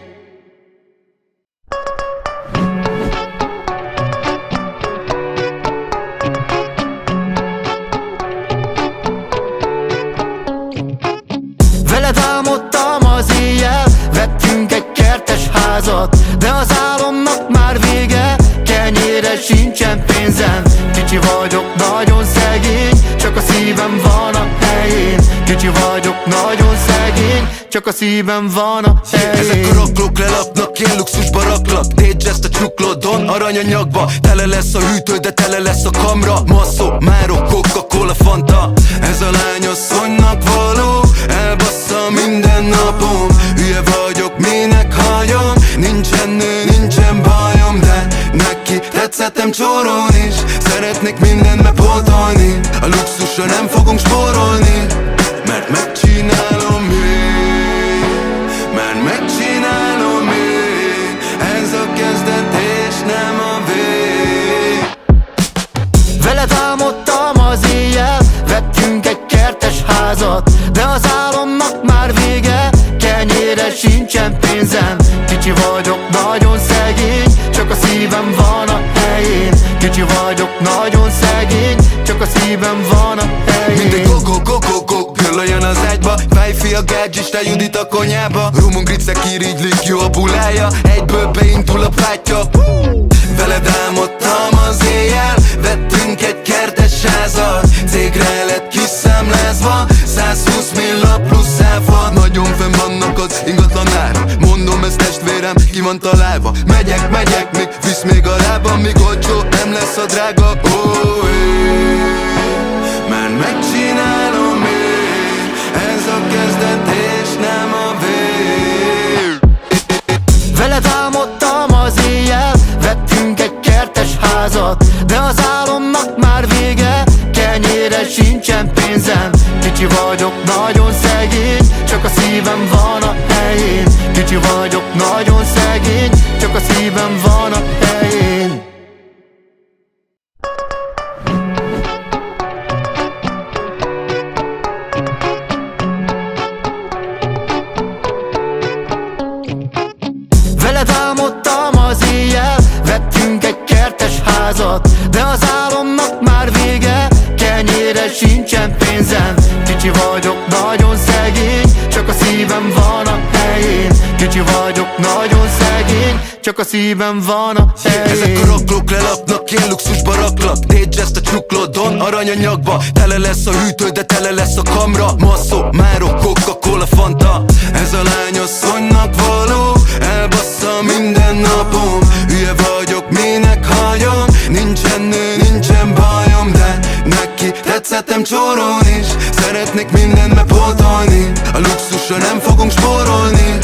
Veled álmodtam az éjjel, vettünk egy kertes házat, de az álomnak már vége, kenyérre sincsen pénzem. Kicsi vagyok, nagyon szegény, csak a szívem van a helyén. Kicsi vagyok, nagyon szegény, csak a szívem van a helyén. Ezek a raklók lelapnak, én luxusba raklak. Tégy ezt a csuklódon, aranyanyagba. Tele lesz a hűtő, de tele lesz a kamra. Masszó, Máro, Coca-Cola, Fanta. Ez a lány asszonynak való, elbassza minden napom. Hülye vagyok, minek halljam, nincsen nő, nincsen bajom. De neki tetszettem csórón is, szeretnék mindent bepótolni. A luxusra nem fogunk spórolni, mert megcsinálom én, mert megcsinálom én. Ez a kezdet és nem a vég. Veled álmodtam az éjjel, vettünk egy kertes házat, de az álomnak már vége, kenyérre sincsen pénzem. Kicsi vagyok, nagyon szegény, csak a szívem van a helyén. Kicsi vagyok, nagyon szegény, csak a szívem van a helyén. Mindegy go-go-go-go-go, körlöjön az ágyba. Fejfi a gágyis, te Judit a konyába. Rumunk ricek irigylik, jó a bulája, egyből beindul a pátya. Veled álmodtam az éjjel, vettünk egy kertes házat. Cégre lett kiszámlázva, 120 milla plusz áfa. Nagyon fenn vannak az ingatlan ára, mondom ez testvérem, ki van találva. Megyek, még visz még a lábam, míg olcsó nem lesz a drága. Mert megcsinálom én, ez a kezdet és nem a vég. Veled álmodtam az éjjel, vettünk egy kertes házat, de az álomnak már vége, kenyérre sincsen pénzem. Kicsi vagyok, nagyon szegény, csak a szívem van a helyén. Kicsi vagyok, nagyon szegény, csak a szívem van a helyén. Veled álmodtam az éjjel, vettünk egy kertes házat, de az álomnak már vége, kenyérre sincsen pénzem. Kicsi vagyok, nagyon szegény, csak a szívem van a helyén. Kicsi vagyok, nagyon szegény, csak a szívem van a helyén. Ezek a raklók lelapnak, én luxusba raklak. Tégy ezt a csuklódon, aranyanyagba. Tele lesz a hűtő, de tele lesz a kamra. Masszó, Máro, Coca-Cola, Fanta. Ez a lány asszonynak való, elbassza minden napom. Hülye vagyok, minek halljam, nincsen nő, nincsen bajom. De neki tetszettem csórón is, szeretnék mindent bepótolni. A luxusra nem fogunk spórolni,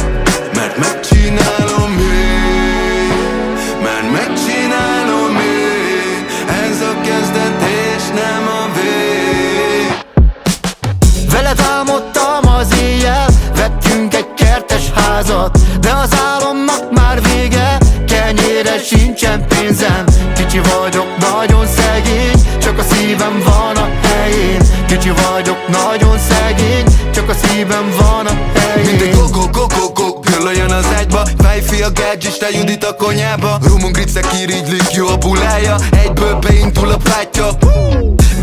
mert megcsinálom én, mert megcsinálom én. Ez a kezdet és nem a vég. Veled álmodtam az éjjel, vettünk egy kertes házat, de az álomnak sincsen pénzem. Kicsi vagyok, nagyon szegény, csak a szívem van a helyén. Kicsi vagyok, nagyon szegény, csak a szívem van a helyén. Mindegy go-go-go-go-go, gyűlöljön az ágyba. Fejfi a gadget, te Judit a konyába. Rumon gricek irigylik, jó a bulája. Egyből beindul a pátya.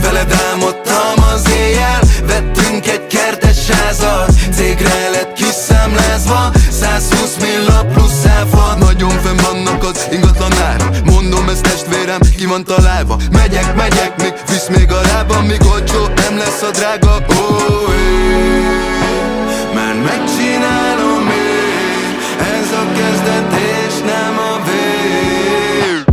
Veled álmodtam az éjjel, vettünk egy kertes házat. Cégre lett kiszámlázva, 120 milla plusz áfa. Nagyon fenn vannak az ingatlan árak, mondom ez testvérem, ki van találva. Megyek, még visz még a lábam, míg olcsó nem lesz a drága. Oh, mert megcsinálom én, ez a kezdet és nem a vég.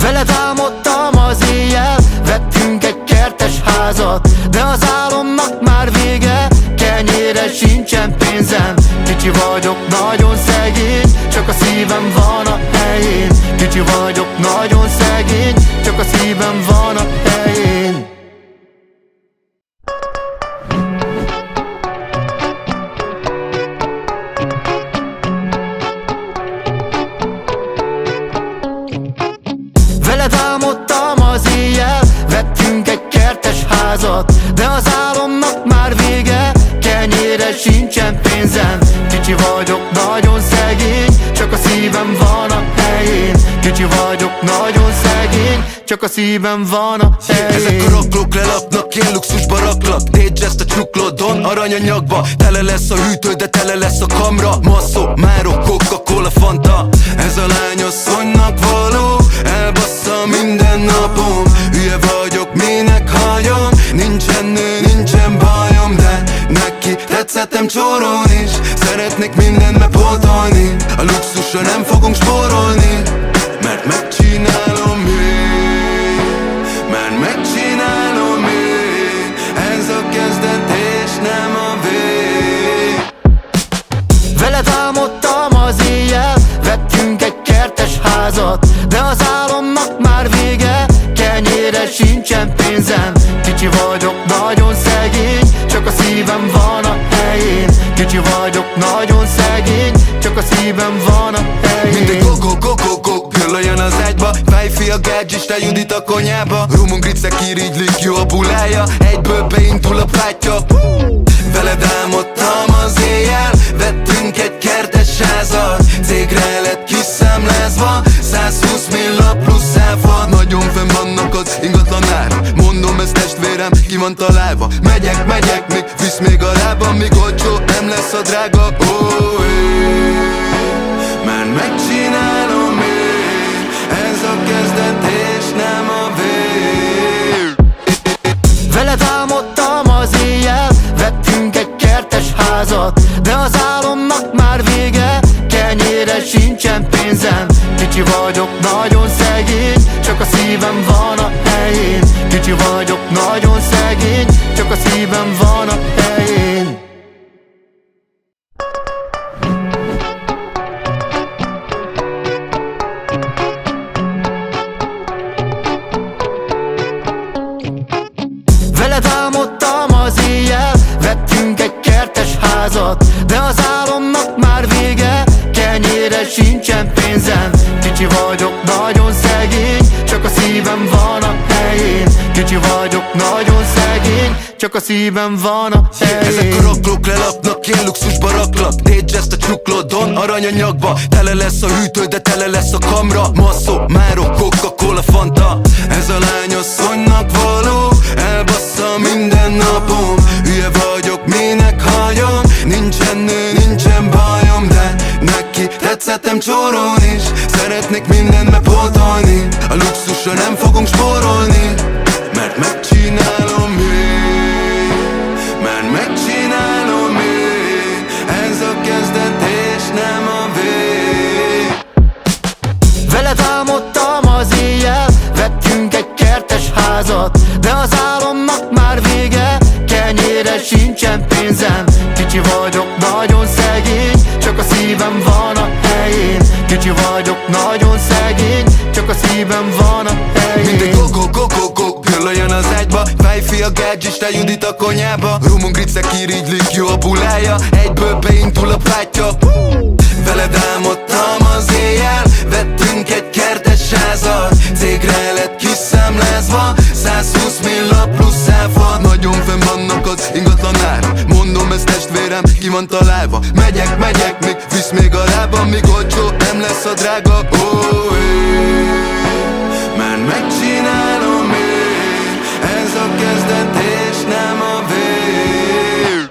Veled álmodtam az éjjel, vettünk egy kertes házat. De az álomnak már vége, kenyérre sincsen pénzem. Kicsi vagyok, nagyon szegény, csak a szívem van a helyén. Kicsi vagyok, nagyon szegény, csak a szívem van a helyén. Veled álmodtam az éjjel, vettünk egy kertes házat. De az álomnak már vége, kenyérre sincsen pénzem. Kicsi vagyok, nagyon szegény, csak a szívem van a helyén. Kicsi vagyok, nagyon szegény, csak a szívem van a helyén. Ezek a raklók lelapnak, én luxusba raklak. Dédzseszt a csuklódon, aranyanyagba. Tele lesz a hűtő, de tele lesz a kamra. Masszó, márok, Coca-Cola, Fanta. Ez a lány asszonynak való, elbassza minden napom. Hülye vagyok, minek hagyom, nincsen nő, nincsen bajom. De neki tetszettem csoron is, szeretnék mindenbe pótolni. A luxusra nem fogunk spórolni, mert megcsinálom én, mert megcsinálom én. Ez a kezdet és nem a vég. Veled álmodtam az éjjel, vettünk egy kertes házat. De az álomnak már vége, kenyérre sincsen pénzem. Kicsi vagyok, nagyon szegény, csak a szívem van a helyén. Kicsi vagyok, nagyon szegény, csak a szívem van a helyén. Mindegy go-go-go-go-go, gyűlöljön az ágyba. Fejfi a gadget, te Judit a konyába. Rumon gricek irigylik, jó a bulája. Egyből beindul a pátya. Veled álmodtam az éjjel, vettünk egy kertes házat. Cégre lett kiszámlázva, 120 milla plusz áfa. Nagyon fenn vannak az ingatlan árak, mondom ez testvérem, ki van találva. Megyek, még visz még a lábam, míg olcsó nem lesz a drága. Oh, mert megcsinálom én, ez a kezdet és nem a vég. Veled álmodtam az éjjel, vettünk egy kertes házat. De az álomnak már vége, kenyérre sincsen pénzem. Kicsi vagyok, nagyon szegény, csak a szívem van a helyén. Kicsi vagyok, nagyon szegény, csak a szívem van a helyén. Veled álmodtam az éjjel, vettünk egy kertes házat. De az álomnak már vége, kenyérre sincsen pénzem. Kicsi vagyok, nagyon szegény, csak a szívem van a helyén. Kicsi vagyok, nagyon szegény, csak a szívem van a helyén. Ezek a raklók lelapnak, én luxusba raklak. Dédzseszt a csuklódon, aranyanyagba. Tele lesz a hűtő, de tele lesz a kamra. Masszó, márok, Coca-Cola, Fanta. Ez a lány asszonynak való, elbassza minden napom. Hülye vagyok, minek hagyom, nincsen nő, nincsen bajom. De neki tetszettem csoron is, szeretnék mindenbe pótolni. A luxusra nem fogunk spórolni, mert megcsinálom én, mert megcsinálom én. Ez a kezdet és nem a vég. Veled álmodtam az éjjel, vettünk egy kertes házat. De az álomnak már vége, kenyérre sincsen pénzem. Kicsi vagyok, nagyon szegény, csak a szívem van a helyén. Kicsi vagyok, nagyon szegény, csak a szívem van a helyén. Mindegy go-go-go-go-go, gyűlöljön az ágyba. Fejfi a gadget, te Judit a konyába. Rumon gricek irigylik, jó a bulája. Egyből beindul a pátya. Veled álmodtam az éjjel, vettünk van találva. Megyek, még visz még a lábam, míg olcsó nem lesz a drága. Mert megcsinálom én, ez a kezdet és nem a vég.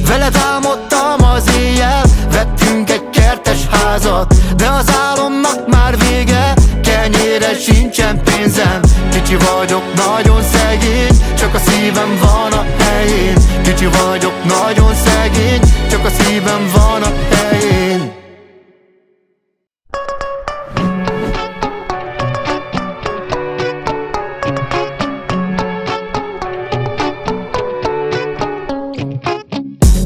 Veled álmodtam az éjjel, vettünk egy kertes házat, de az álomnak már vége, kenyérre sincsen pénzem. Kicsi vagyok, nagyon szegény, csak a szívem van a helyén. Kicsi vagyok, nagyon szegény, csak a szívem van a helyén.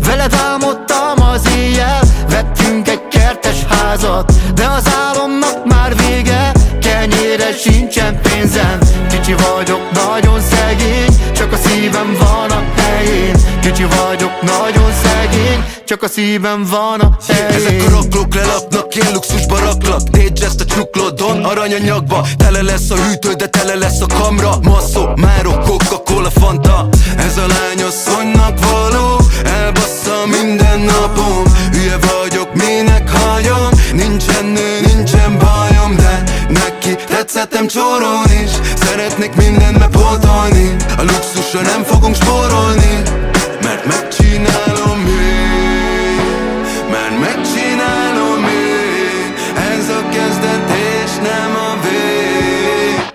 Veled álmodtam az éjjel, vettünk egy kertes házat, de az álomnak már vége, kenyérre sincsen pénzem. Kicsi vagyok, nagyon szegény, csak a szívem van a helyén. Kicsi vagyok, nagyon szegény, csak a szívem van a helyén. Ezek a raklók lelaknak, én luxusba raklak. Dédzseszt a csuklódon, aranyanyagba. Tele lesz a hűtő, de tele lesz a kamra. Masszó, márok, Coca-Cola, Fanta. Ez a lány asszonynak való, elbassza minden napom. Hülye vagyok, minek hagyom, nincsen nő, nincsen bajom, de neki tetszettem csórón is. Szeretnék mindent bepótolni, a luxusra nem fogunk spórolni. Mert megcsinálom én, mert megcsinálom én, ez a kezdet és nem a vég.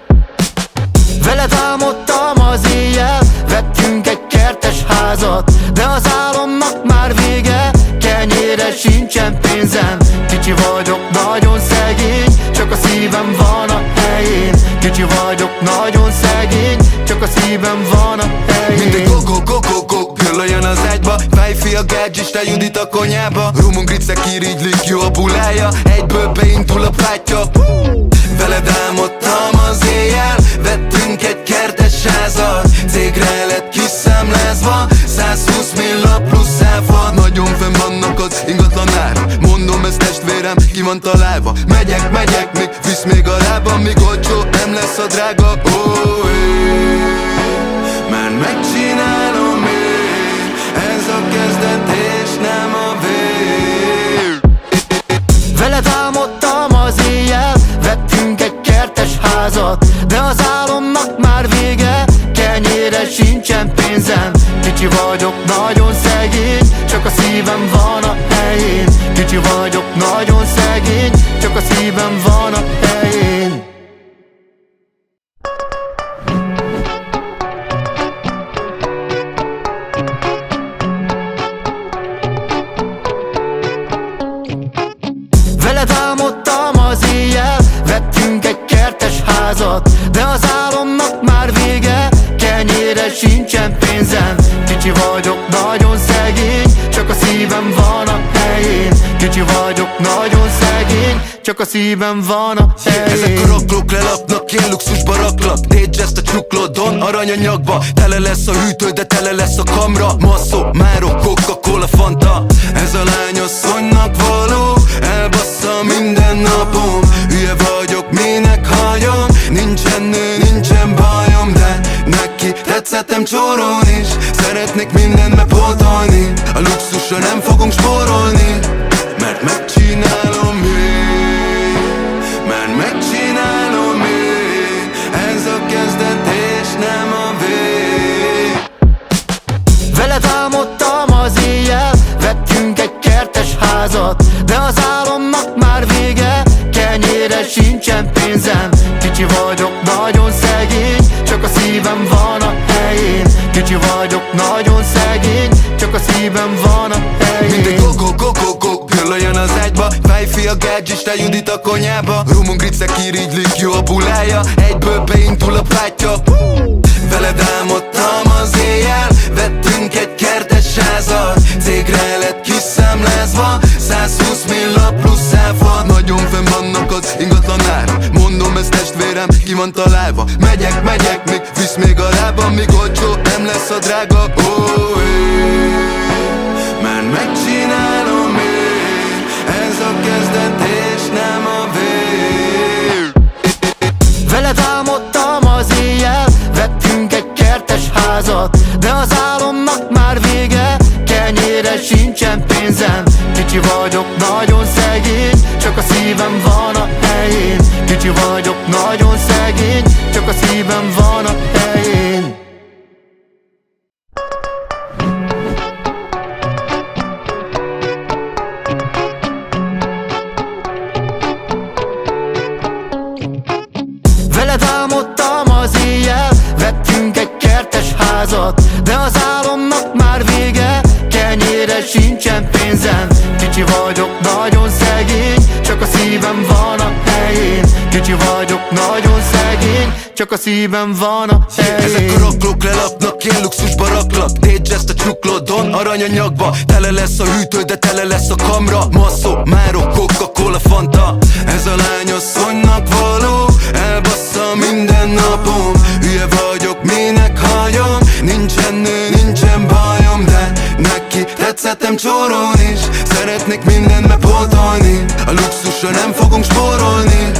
Veled álmodtam az éjjel, vettünk egy kertes házat, de az álomnak már vége, kenyérre sincsen pénzem. Kicsi vagyok, nagyon szegény, csak a szívem van a helyén. Kicsi vagyok, nagyon szegény, csak a szívem van a helyén. Mindegy go-go-go-go-go, gyöllöjön az ágyba. Fejfi a gágyis, te Judit a konyába. Rumunk ricek irigylik, jó a bulája, egyből beindul a pátya. Veled álmodtam az éjjel, vettünk egy kertes házat. Cégre lett kiszámlázva, 120 milla plusz áfa. Nagyon fenn vannak az ingatlan árak, mondom ez testvérem, ki van találva. Megyek, még visz még a lábam, míg olcsó nem lesz a drága. Mert megcsinálom én, ez a kezdet és nem a vég. Veled álmodtam az éjjel, vettünk egy kertes házat, de az álomnak már vége, kenyérre sincsen pénzem. Kicsi vagyok, nagyon szegény, csak a szívem van a helyén. Kicsi vagyok, nagyon szegény, csak a szívem van a helyén. Veled álmodtam az éjjel, vettünk egy kertes házat, de az álomnak már vége, kenyérre sincsen pénzem. Kicsi vagyok, nagyon szegény, csak a szívem van a helyén. Kicsi vagyok, nagyon szegény, csak a szívem van a helyén. Ezek a raklók lelaknak, én luxusba raklak. Dédzseszt a csuklódon, aranyanyagba. Tele lesz a hűtő, de tele lesz a kamra. Masszó, márok, Coca-Cola, Fanta. Ez a lány asszonynak való, elbassza minden napom. Hülye vagyok, minek hagyom, nincsen nő, nincsen bajom, de neki tetszettem csórón is. Szeretnék mindent bepótolni, a luxusra nem fogunk spórolni. Mert megcsinálom én, mert megcsinálom én, ez a kezdet és nem a vég. Veled álmodtam az éjjel, vettünk egy kertes házat, de az álomnak már vége, kenyérre sincsen pénzem. Kicsi vagyok, nagyon szegény, csak a szívem van a helyén. Kicsi vagyok, nagyon szegény, csak a szívem van a helyén. Mindegy go-go-go-go-go, gyöllöjön az ágyba. Fejfi a gágyis, te Judit a konyába. Rumunk ricek irigylik, jó a bulája, egyből beindul a pátya. Veled álmodtam az éjjel, vettünk egy kertes házat. Cégre lett kiszámlázva, 120 milla plusz áfa. Nagyon fenn vannak az ingatlan árak, mondom ez testvérem, ki van találva. Megyek, még visz még a lábam, míg olcsó nem lesz a drága. Mert megcsinálom én, ez a kezdet és nem a vég. Veled álmodtam az éjjel, vettünk egy kertes házat, de az álomnak már vége, kenyérre sincs nagyon szegény, csak a szívem van a helyén. Kicsi vagyok, nagyon szegény, csak a szívem van a helyén. Veled álmodtam az éjjel, vettünk egy kertes házat, de az álomnak már vége, kenyérre sincsen pénzem. Kicsi vagyok, nagyon szegény, csak a szívem van a helyén. Kicsi vagyok, nagyon szegény, csak a szívem van a helyén. Ezek a raklók lelapnak, én luxusba raklak. Tégy ezt a csuklódon, aranyanyagba. Tele lesz a hűtő, de tele lesz a kamra. Masszó, Máro, Coca-Cola, Fanta. Ez a lány asszonynak való, elbassza minden napom. Hülye vagyok, minek halljam, nincsen nő, nincsen bajom, de neki tetszettem csórón is. Szeretnék mindent bepótolni, a luxusra nem fogunk spórolni,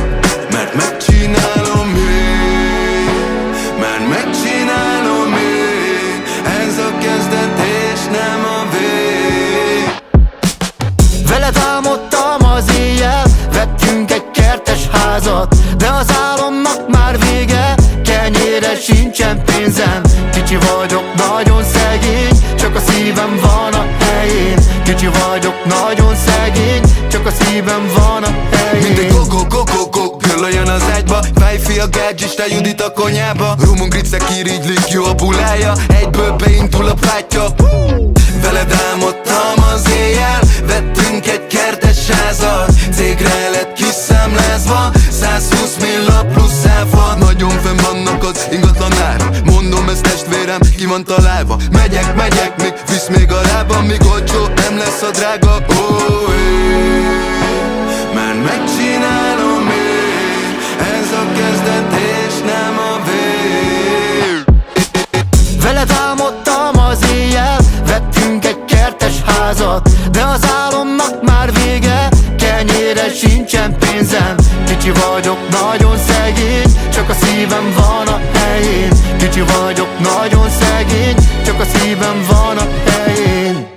mert megcsinálom én, mert megcsinálom én. Ez a kezdet és nem a vég. Veled álmodtam az éjjel, vettünk egy kertes házat, de az álomnak már vége, kenyérre sincsen pénzem. Kicsi vagyok, nagyon szegény, csak a szívem van a helyén. Kicsi vagyok, nagyon szegény, csak a szívem van a helyén. Mindegy go-go-go-go-go, gyöllöljön az ágyba. Fejfi a gázsista, Judit a konyába. Rumon gricek irigylik, jó a bulája, egyből beindul a pátya. Veled álmodtam az éjjel, vettünk egy kertes házat. Cégre lett kiszámlázva, 120 milla plusz áfa. Nagyon fenn vannak az ingatlan árak, mondom ez testvérem, ki van találva. Megyek, még visz még a lábam, míg olcsó nem lesz a drága. Mert megcsinálom én, ez a kezdet és nem a vég. Veled álmodtam az éjjel, vettünk egy kertes házat, de az álomnak már vége, kenyérre sincsen pénzem. Kicsi vagyok, nagyon szegény, csak a szívem van a helyén. Kicsi vagyok, nagyon szegény, csak a szívem van a helyén.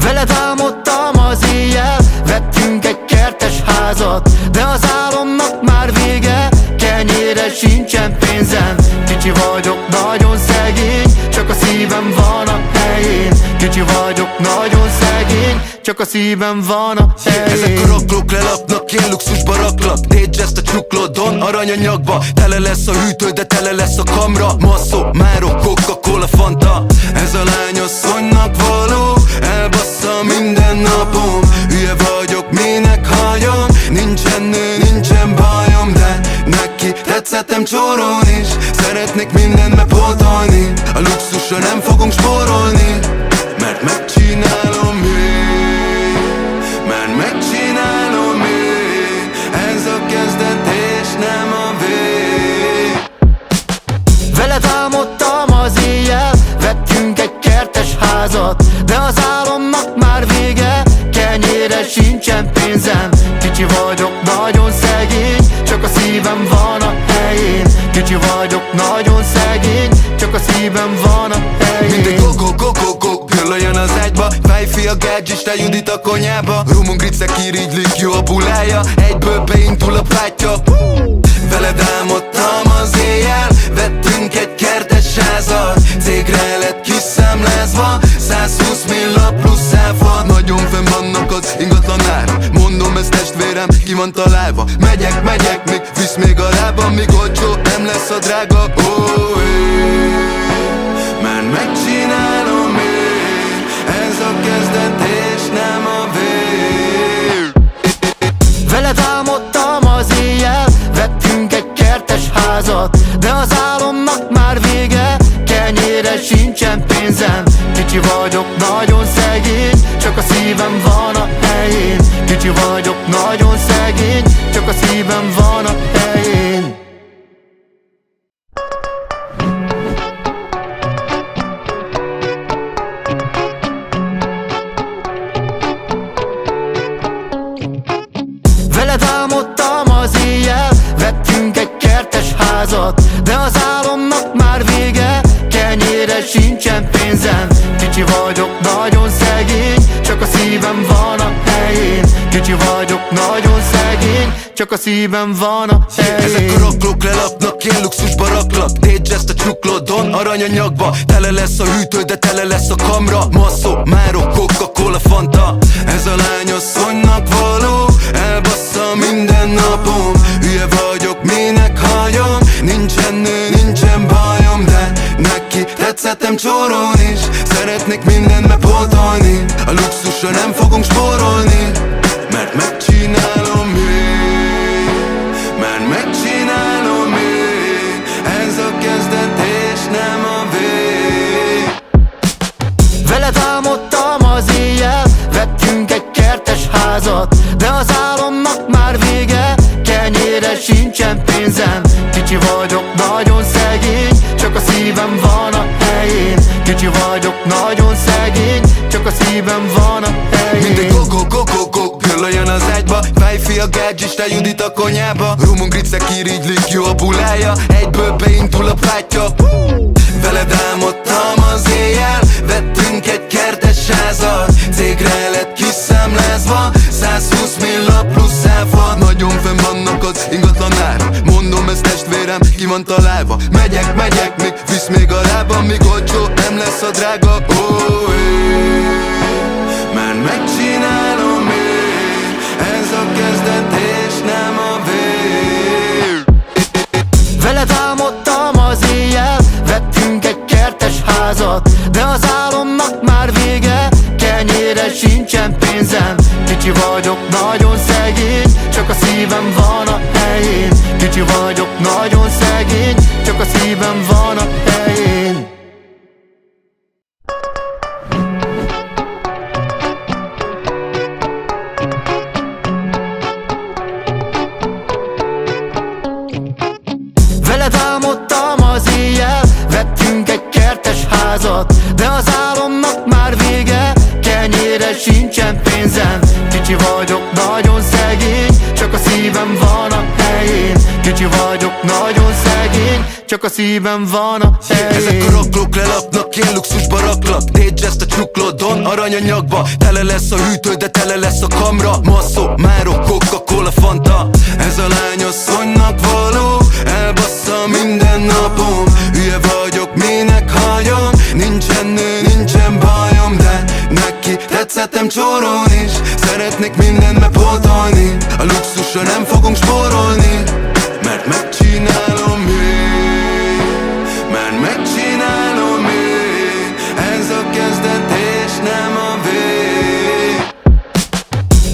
Veled álmodtam az éjjel, vettünk egy kertes házat, de az álomnak már vége, kenyérre sincsen pénzem. Kicsi vagyok, nagyon szegény, csak a szívem van a helyén. Kicsi vagyok, nagyon szegény, csak a szívem van a helyén. Ezek a raklók lelapnak, én luxusba raklak. Tégy ezt a csuklódon, aranyanyagba. Tele lesz a hűtő, de tele lesz a kamra. Masszó, Máro, Coca-Cola, Fanta. Ez a lány asszonynak való, elbassza minden napom. Hülye vagyok, minek halljam, nincsen nő, nincsen bajom, de neki tetszettem csórón is. Szeretnék mindent bepótolni, a luxusra nem fogunk spórolni, mert megcsinálom én, mert megcsinálom én. Ez a kezdet és nem a vég. Veled álmodtam az éjjel, vettünk egy kertes házat, de az álomnak már vége, kenyérre sincsen pénzem. Kicsi vagyok, nagyon szegény, csak a szívem van a helyén. Kicsi vagyok, nagyon szegény, csak a szívem van a helyén. Mindegy go-go-go-go-go, gyöllöljön az ágyba. Fejfi a gázsista, Judit a konyába. Rumon gricek irigylik, jó a bulája, egyből beindul a pátya. Veled álmodtam az éjjel, vettünk egy kertes házat. Cégre lett kiszámlázva, 120 milla plusz áfa. Nagyon fenn vannak az ingatlan árak, mondom ez testvérem, ki van találva. Megyek, még visz még a lábam, míg olcsó nem lesz a drága. Mert megcsinálom én, ez a kezdet és nem a vég. Veled álmodtam az éjjel, vettünk egy kertes házat, de az álomnak már vége, kenyérre sincsen pénzem. Kicsi vagyok, nagyon szegény, csak a szívem van a helyén. Kicsi vagyok, nagyon szegény, csak a szívem van a helyén. Veled álmodtam az éjjel, sincsen pénzem. Kicsi vagyok, nagyon szegény, csak a szívem van a helyén. Kicsi vagyok, nagyon szegény, csak a szívem van a helyén. Ezek a raklók lelaknak, én luxusba raklak. Dédzs ezt a csuklódon, aranyanyagba. Tele lesz a hűtő, de tele lesz a kamra. Masszó, márok, Coca-Cola, Fanta. Ez a lány asszonynak való, elbassza minden napom. Hülye vagyok, minek hagyom, nincsen nő, nincsen bajom. De neki tetszettem csórón is, szeretnék mindent bepótolni. A luxusra nem fogunk spórolni, mert megcsinálom én, mert megcsinálom én. Ez a kezdet és nem a vég. Veled álmodtam az éjjel, vettünk egy kertes házat, de az álomnak már vége, kenyérre sincsen pénzem. Kicsi vagyok, nagyon szegény, csak a szívem van a helyén. Kicsi vagyok, nagyon szegény, csak a szívem van a helyén. Mindegy go-go-go-go-go, gyöllöjön az ágyba. Fejfi a gázs, te Judit a konyába. Rumon gricek irigylik, jó a bulája, egyből beindul a pátya. Veled álmodtam az éjjel, vettünk egy kertes házat. Cégre lett kiszámlázva, 120 milla plusz áfa. Nagyon fenn vannak az ingatlan árak, mondom ez testvérem, ki van találva. Megyek, még visz még a lábam, míg olcsó nem lesz a drága. Mert megcsinálom én, ez a kezdet és nem a vég. Veled álmodtam az éjjel, vettünk egy kertes házat, de az álomnak már vége, kenyérre sincsen pénzem. Kicsi vagyok, nagyon szegény, csak a szívem van a helyén. Kicsi vagyok, nagyon szegény, csak a szívem van a helyén. Veled álmodtam az éjjel, vettünk egy kertes házat, de az álomnak már vége, kenyérre sincsen pénzem. Kicsi vagyok, nagyon szegény, csak a szívem van a helyén. Kicsi vagyok, nagyon szegény, csak a szívem van a helyén. Ezek a raklók lelaknak, én luxusba raklak. Dédzs ezt a csuklódon, aranyanyagba. Tele lesz a hűtő, de tele lesz a kamra. Masszó, márok, Coca-Cola, Fanta. Ez a lány asszonynak való, elbassza minden napom. Hülye vagyok, minek hagyom, nincsen nő, nincsen bajom. De neki tetszettem csórón is, szeretnék mindent bepótolni. A luxusra nem fogunk spórolni, mert megcsinálom én, mert megcsinálom én. Ez a kezdet és nem a vég.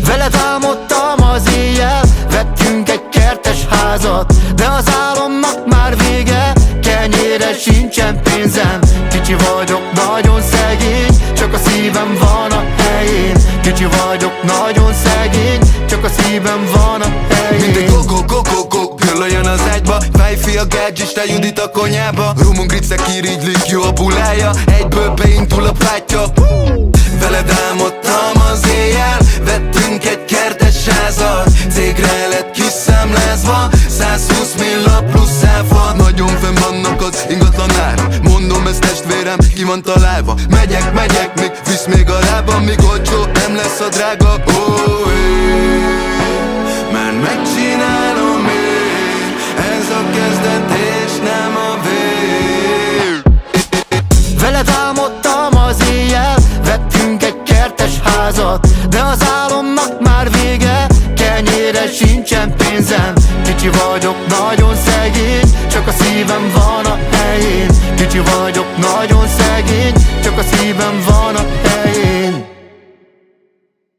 Veled álmodtam az éjjel, vettünk egy kertes házat, de az álomnak már vége, kenyérre sincsen pénzem. Kicsi vagyok, nagyon szegény, csak a szívem van a helyén. Kicsi vagyok, nagyon szegény, csak a szívem van a helyén. Mindegy go-go-go-go-go, gyöllöjön az ágyba. Fejfi a gázs, te Judit a konyába. Rumon gricek irigylik, jó a bulája, egyből beindul a pátya. Veled álmodtam az éjjel, vettünk egy kertes házat. Cégre lett kiszámlázva, 120 milla plusz áfa. Nagyon fenn vannak az ingatlan árak, mondom ez testvérem, ki van találva. Megyek, még visz még a lábam, míg olcsó nem lesz a drága. Mert megcsinálom én, ez a kezdet és nem a vég. Veled álmodtam az éjjel, vettünk egy kertes házat, de az álomnak már vége, kenyérre sincsen pénzem. Kicsi vagyok, nagyon szegény, csak a szívem van a helyén. Kicsi vagyok, nagyon szegény, csak a szívem van a helyén.